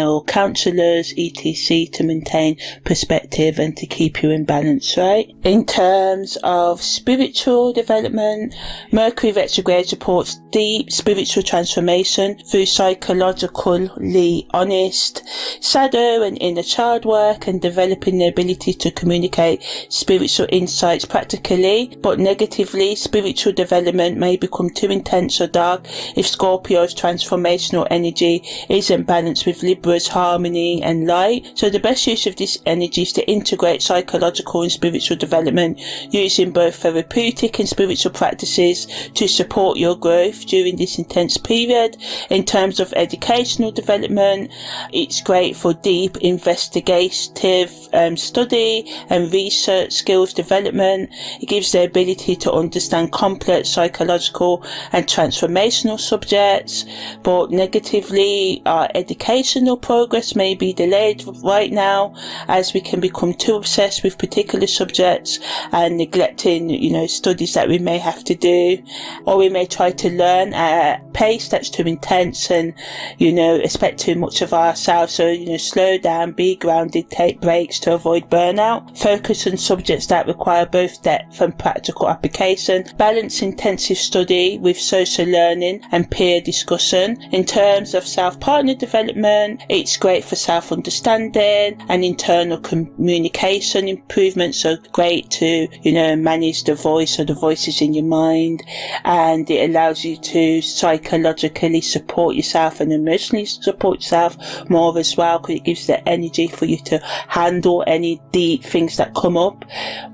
or counsellors, etc., to maintain perspective and to keep you in balance, right? In terms of spiritual development, Mercury retrograde supports deep spiritual transformation through psychologically honest shadow and inner child work, and developing the ability to communicate spiritual insights practically. But negatively, spiritual development may become too intense or dark if Scorpio's transformational energy isn't balanced with Libra's harmony and light. So the best use of this energy is to integrate psychological and spiritual development, using both therapeutic and spiritual practices to support your growth during this intense period. In terms of educational development, it's great for deep investigative study and research skills development. It gives the ability to understand complex psychological and transformational subjects. But negatively, our educational progress may be delayed right now, as we can become too obsessed with particular subjects and neglecting, studies that we may have to do, or we may try to learn at a pace that's too intense and, expect too much of ourselves. So, slow down, be grounded, take breaks to avoid burnout. Focus on subjects that require both depth and practical application. Balance intensive study with social learning and peer discussion. In terms terms of self-partner development, it's great for self-understanding and internal communication improvement. So great to, manage the voice or the voices in your mind. And it allows you to psychologically support yourself and emotionally support yourself more as well, because it gives the energy for you to handle any deep things that come up.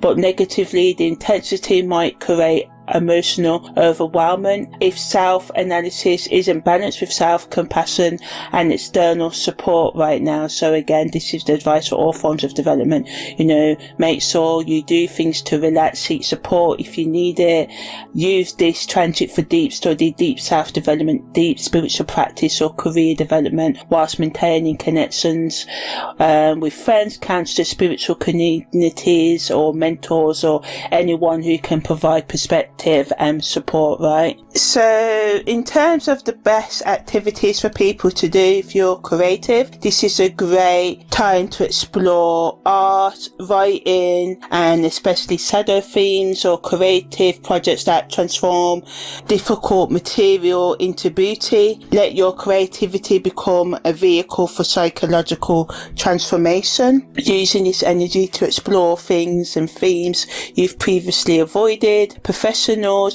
But negatively, the intensity might create emotional overwhelmment if self-analysis isn't balanced with self-compassion and external support right now. So again, this is the advice for all forms of development. Make sure you do things to relax, seek support if you need it. Use this transit for deep study, deep self-development, deep spiritual practice or career development, whilst maintaining connections with friends, counselors, spiritual communities or mentors, or anyone who can provide perspective and support, right? So in terms of the best activities for people to do if you're creative, this is a great time to explore art, writing, and especially shadow themes or creative projects that transform difficult material into beauty. Let your creativity become a vehicle for psychological transformation, using this energy to explore things and themes you've previously avoided. Professionals,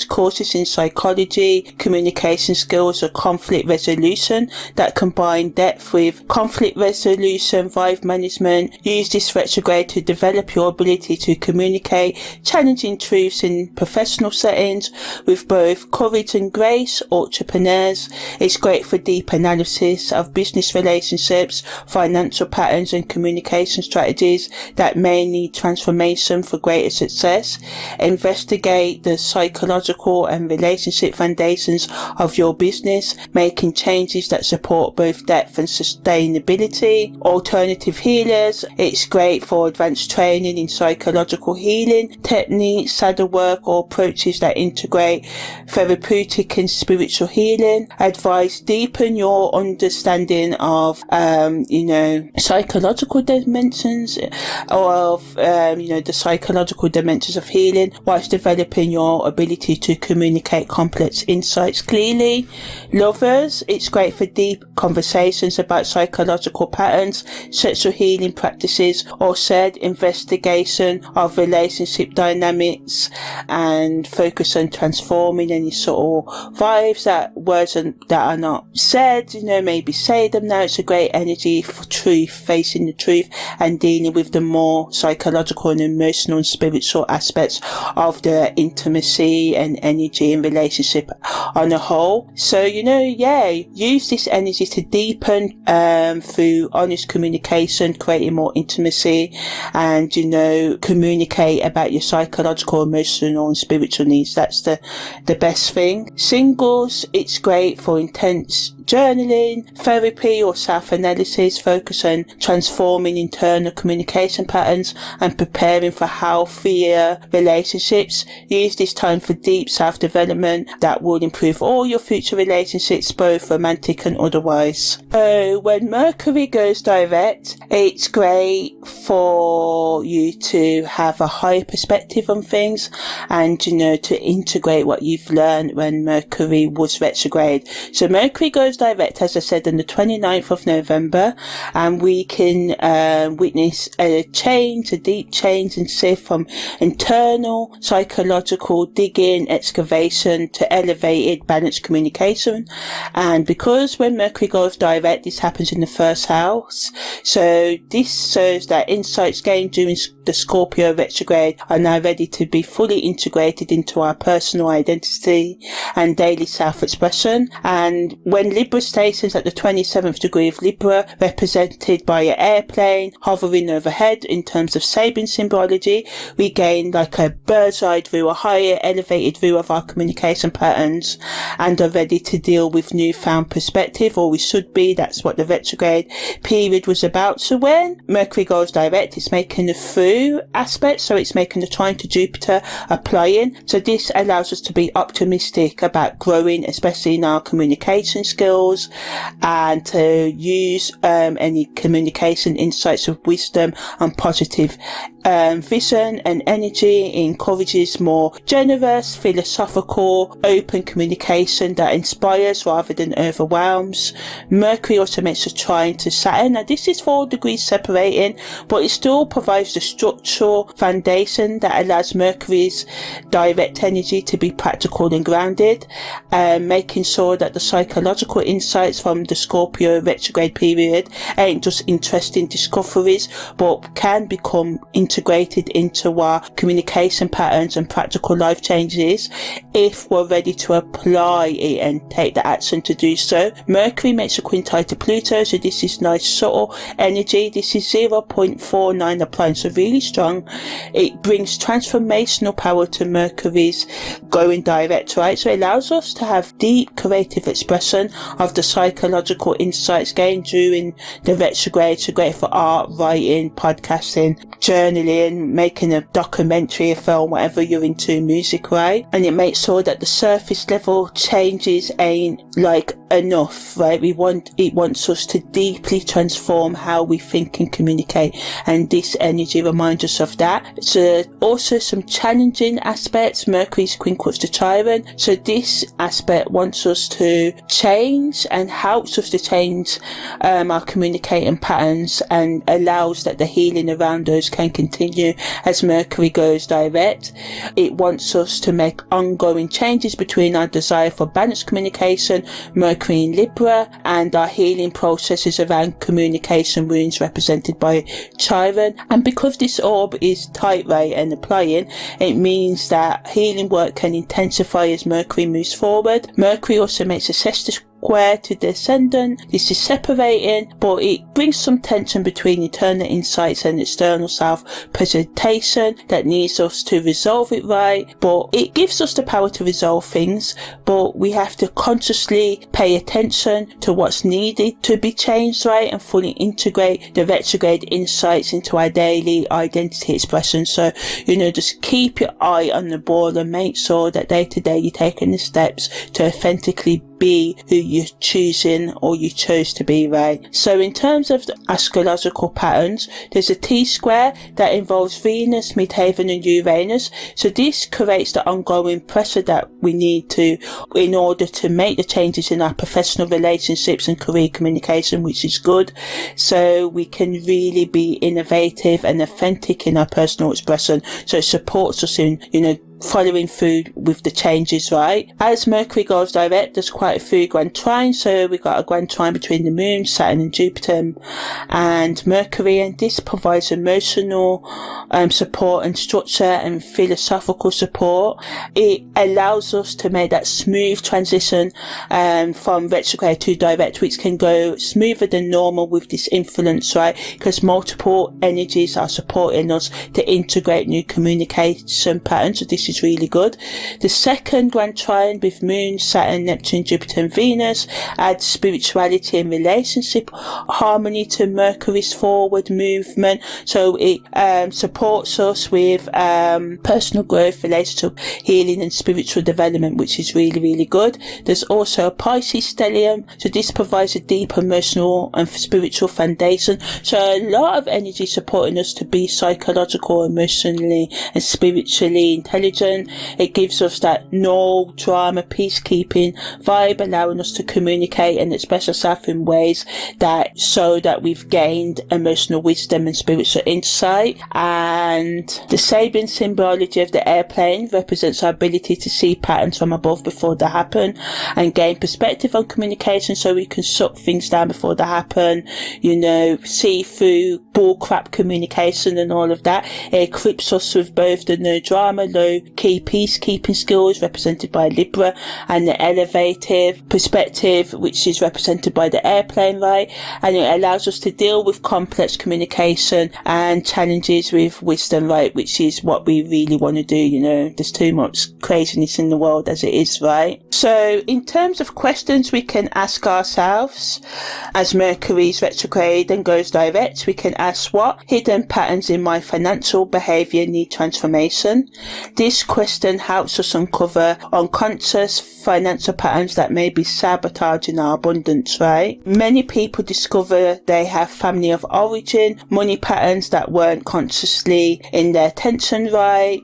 courses in psychology, communication skills, or conflict resolution that combine depth with conflict resolution, vibe management. Use this retrograde to develop your ability to communicate challenging truths in professional settings with both courage and grace. Entrepreneurs, it's great for deep analysis of business relationships, financial patterns, and communication strategies that may need transformation for greater success. Investigate the psychological and relationship foundations of your business, making changes that support both depth and sustainability. Alternative healers, it's great for advanced training in psychological healing techniques, shadow work, or approaches that integrate therapeutic and spiritual healing. Advice: deepen your understanding of psychological dimensions or of the psychological dimensions of healing, whilst developing your ability to communicate complex insights clearly. Lovers, it's great for deep conversations about psychological patterns, sexual healing practices, or shared investigation of relationship dynamics, and focus on transforming any sort of vibes words that are not said. Maybe say them now. It's a great energy for truth, facing the truth and dealing with the more psychological and emotional and spiritual aspects of the intimacy and energy and relationship on a whole. So use this energy to deepen through honest communication, creating more intimacy, and communicate about your psychological, emotional, and spiritual needs. That's the best thing. Singles, it's great for intense journaling, therapy, or self-analysis. Focus on transforming internal communication patterns and preparing for healthier relationships. Use this time for deep self-development that will improve all your future relationships, both romantic and otherwise. So when Mercury goes direct, it's great for you to have a higher perspective on things and to integrate what you've learned when Mercury was retrograde. So Mercury goes direct, as I said, on the 29th of November, and we can witness a deep change and shift from internal psychological digging, excavation to elevated balanced communication. And because when Mercury goes direct, this happens in the first house, so this shows that insights gained during the Scorpio retrograde are now ready to be fully integrated into our personal identity and daily self-expression. And when Libra stations at the 27th degree of Libra, represented by an airplane hovering overhead in terms of Sabin symbology, we gain like a bird's eye view, a higher elevated view of our communication patterns, and are ready to deal with newfound perspective, or we should be. That's what the retrograde period was about. So when Mercury goes direct, it's making the through aspect, so it's making the trine to Jupiter applying. So this allows us to be optimistic about growing, especially in our communication skills, and to use any communication insights of wisdom and positive vision and energy, encourages more generous, philosophical, open communication that inspires rather than overwhelms. Mercury also makes a trine to Saturn. Now this is 4 degrees separating, but it still provides the structural foundation that allows Mercury's direct energy to be practical and grounded, making sure that the psychological insights from the Scorpio retrograde period ain't just interesting discoveries, but can become integrated into our communication patterns and practical life changes if we're ready to apply it and take the action to do so. Mercury makes a quintile to Pluto, so this is nice subtle energy. This is 0.49 applying, so really strong. It brings transformational power to Mercury's going direct, right? So it allows us to have deep creative expression of the psychological insights gained during the retrograde. So great for art, writing, podcasting, journaling, making a documentary, a film, whatever you're into, music, right? And it makes sure that the surface level changes ain't like enough, right? It wants us to deeply transform how we think and communicate, and this energy reminds us of that. So also some challenging aspects. Mercury's quinquats to Chiron, so this aspect wants us to change and helps us to change our communicating patterns, and allows that the healing around us can continue as Mercury goes direct. It wants us to make ongoing changes between our desire for balanced communication, Mercury in Libra, and our healing processes around communication wounds represented by Chiron. And because this orb is tight, right, and applying, it means that healing work can intensify as Mercury moves forward. Mercury also makes a sextile square to the ascendant. This is separating, but it brings some tension between internal insights and external self-presentation that needs us to resolve it, right? But it gives us the power to resolve things, but we have to consciously pay attention to what's needed to be changed, right? And fully integrate the retrograde insights into our daily identity expression. So, just keep your eye on the ball and make sure that day to day you're taking the steps to authentically be who you're choosing or you chose to be, right? So in terms of the astrological patterns, there's a T-square that involves Venus, midheaven and Uranus. So this creates the ongoing pressure that we need to in order to make the changes in our professional relationships and career communication, which is good. So we can really be innovative and authentic in our personal expression. So it supports us in, following through with the changes, right? As Mercury goes direct, there's quite a few grand trines. So we've got a grand trine between the Moon, Saturn and Jupiter and Mercury, and this provides emotional support and structure and philosophical support. It allows us to make that smooth transition from retrograde to direct, which can go smoother than normal with this influence, right? Because multiple energies are supporting us to integrate new communication patterns. So this is really good. The second grand trine with Moon, Saturn, Neptune, Jupiter and Venus adds spirituality and relationship harmony to Mercury's forward movement. So it supports us with personal growth, relationship healing and spiritual development, which is really, really good. There's also a Pisces stellium, so this provides a deep emotional and spiritual foundation. So a lot of energy supporting us to be psychological, emotionally and spiritually intelligent. It gives us that no drama, peacekeeping vibe, allowing us to communicate and express ourselves in ways that show that we've gained emotional wisdom and spiritual insight. And the Sabian symbology of the airplane represents our ability to see patterns from above before they happen and gain perspective on communication, so we can shut things down before they happen, see through bullcrap communication and all of that. It equips us with both the no drama, low key peacekeeping skills represented by Libra and the elevative perspective, which is represented by the airplane, right? And it allows us to deal with complex communication and challenges with wisdom, right? Which is what we really want to do. There's too much craziness in the world as it is, right? So in terms of questions we can ask ourselves as Mercury's retrograde and goes direct, we can ask, what hidden patterns in my financial behavior need transformation? This This question helps us uncover unconscious financial patterns that may be sabotaging our abundance, right? Many people discover they have family of origin, money patterns that weren't consciously in their attention, right?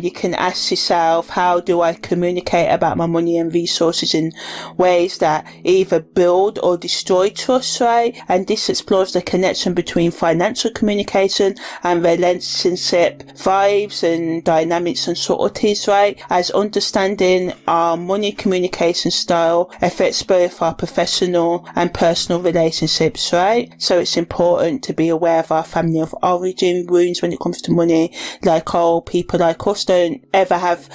You can ask yourself, how do I communicate about my money and resources in ways that either build or destroy trust, right? And this explores the connection between financial communication and relationship vibes and dynamics and subtleties, right? As understanding our money communication style affects both our professional and personal relationships, right? So it's important to be aware of our family of origin wounds when it comes to money. Like, people like us don't ever have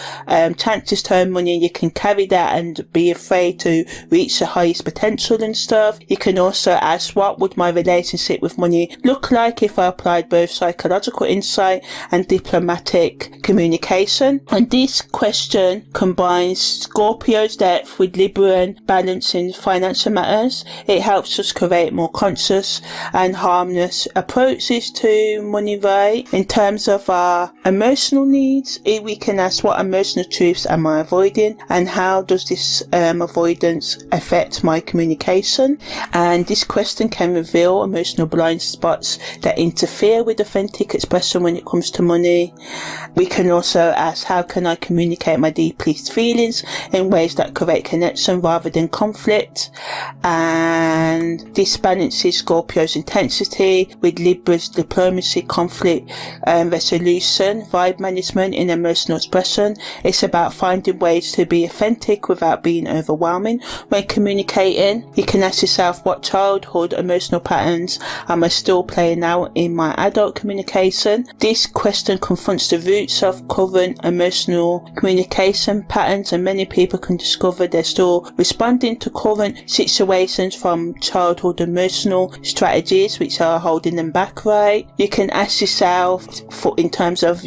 chances to earn money. You can carry that and be afraid to reach the highest potential and stuff. You can also ask, what would my relationship with money look like if I applied both psychological insight and diplomatic communication? And this question combines Scorpio's depth with Libran balance in financial matters. It helps us create more conscious and harmless approaches to money, right? In terms of our emotional needs, we can ask, what emotional truths am I avoiding, and how does this avoidance affect my communication? And this question can reveal emotional blind spots that interfere with authentic expression when it comes to money. We can also ask, how can I communicate my deepest feelings in ways that create connection rather than conflict? And this balances Scorpio's intensity with Libra's diplomacy, conflict resolution, vibe management in emotional expression. It's about finding ways to be authentic without being overwhelming when communicating. You can ask yourself, what childhood emotional patterns am I still playing out in my adult communication? This question confronts the roots of current emotional communication patterns, and many people can discover they're still responding to current situations from childhood emotional strategies which are holding them back, right? You can ask yourself, in terms of,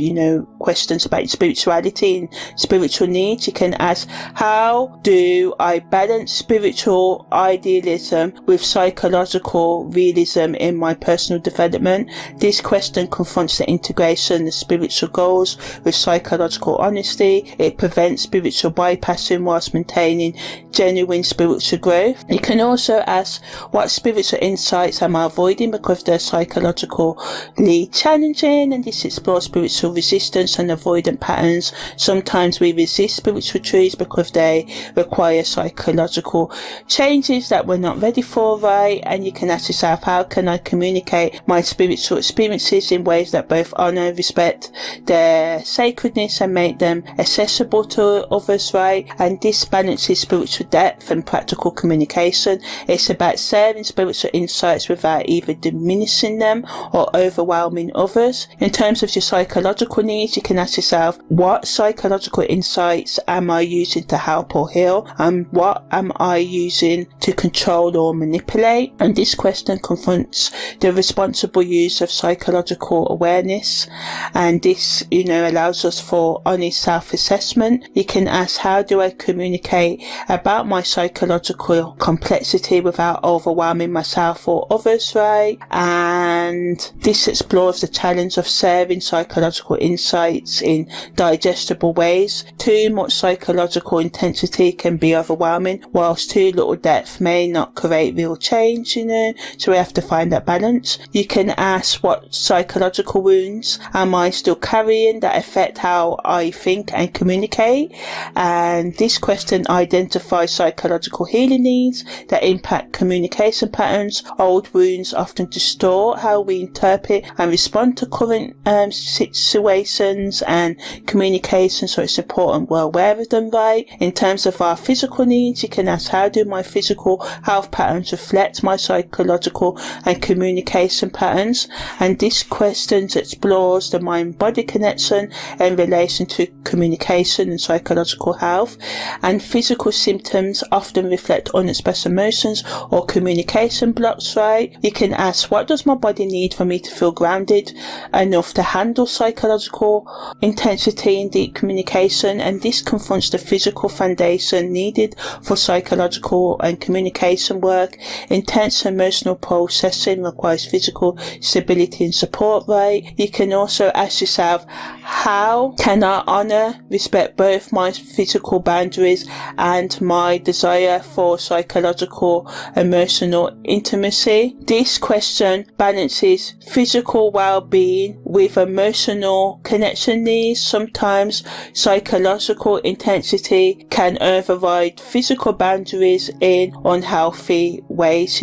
questions about spirituality and spiritual needs, you can ask, how do I balance spiritual idealism with psychological realism in my personal development? This question confronts the integration of spiritual goals with psychological honesty. It prevents spiritual bypassing whilst maintaining genuine spiritual growth. You can also ask, what spiritual insights am I avoiding because they're psychologically challenging? And this explores spiritual resistance and avoidant patterns. Sometimes we resist spiritual truths because they require psychological changes that we're not ready for, right? And you can ask yourself, how can I communicate my spiritual experiences in ways that both honor, respect their sacredness and make them accessible to others, right? And this balances spiritual depth and practical communication. It's about sharing spiritual insights without either diminishing them or overwhelming others. In terms of your psychological needs, you can ask yourself, what psychological insights am I using to help or heal, and what am I using to control or manipulate? And this question confronts the responsible use of psychological awareness, and this allows us for honest self-assessment. You can ask, how do I communicate about my psychological complexity without overwhelming myself or others, right? And this explores the challenge of sharing psychological insights in digestible ways. Too much psychological intensity can be overwhelming, whilst too little depth may not create real change, so we have to find that balance. You can ask, what psychological wounds am I still carrying that affect how I think and communicate? And this question identifies psychological healing needs that impact communication patterns. Old wounds often distort how we interpret and respond to current situations and communication, so it's important we're aware of them, right? In terms of our physical needs, you can ask, how do my physical health patterns reflect my psychological and communication patterns? And this question explores the mind-body connection in relation to communication and psychological health. And physical symptoms often reflect unexpressed emotions or communication blocks, right? You can ask, what does my body need for me to feel grounded enough to handle psychological intensity in deep communication, and this confronts the physical foundation needed for psychological and communication work. Intense emotional processing requires physical stability and support, right? You can also ask yourself, how can I honor, respect both my physical boundaries and my desire for psychological, emotional intimacy? This question balances physical well-being with emotional connection needs. Sometimes psychological intensity can override physical boundaries in unhealthy ways,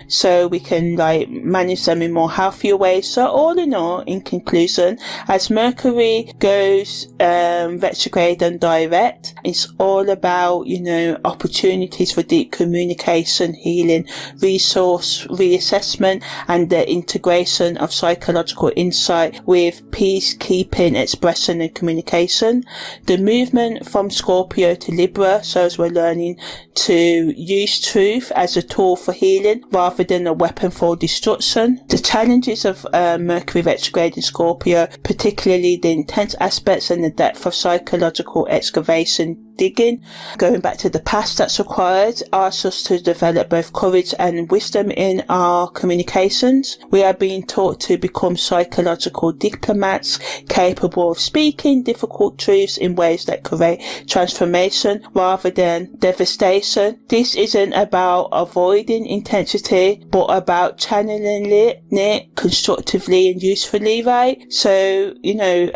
so we can manage them in more healthier ways. So all in all, in conclusion, as Mercury goes retrograde and direct, it's all about opportunities for deep communication, healing, resource reassessment, and the integration of psychological insight with peacekeeping, expression and communication. The movement from Scorpio to Libra, so as we're learning to use truth as a tool for healing rather than a weapon for destruction. The challenges of Mercury retrograde in Scorpio, particularly the intense aspects and the depth of psychological excavation, digging, going back to the past that's required, asks us to develop both courage and wisdom in our communications. We are being taught to become psychological diplomats, capable of speaking difficult truths in ways that create transformation rather than devastation. This isn't about avoiding intensity, but about channeling it constructively and usefully, right? So,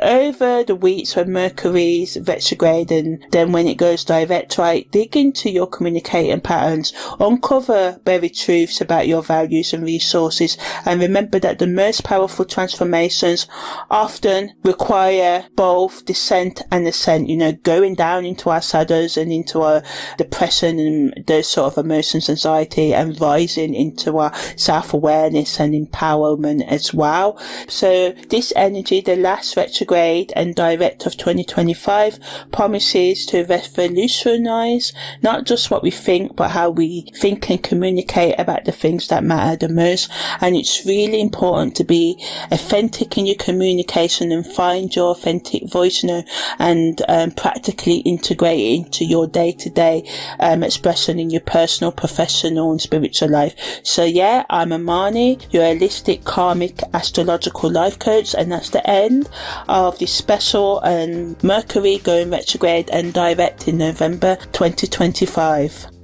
over the weeks when Mercury's retrograde and then when it goes direct, right, dig into your communicating patterns, uncover buried truths about your values and resources, and remember that the most powerful transformations often require both descent and ascent, going down into our shadows and into our depression and those sort of emotions, anxiety, and rising into our self-awareness and empowerment as well. So this energy, the last retrograde and direct of 2025, promises to revolutionize not just what we think, but how we think and communicate about the things that matter the most. And it's really important to be authentic in your communication and find your authentic voice, and practically integrate it into your day-to-day expression in your personal, professional and spiritual life. So yeah, I'm Amani, your holistic karmic astrological life coach, and that's the end of this special Mercury going retrograde and direct in November 2025.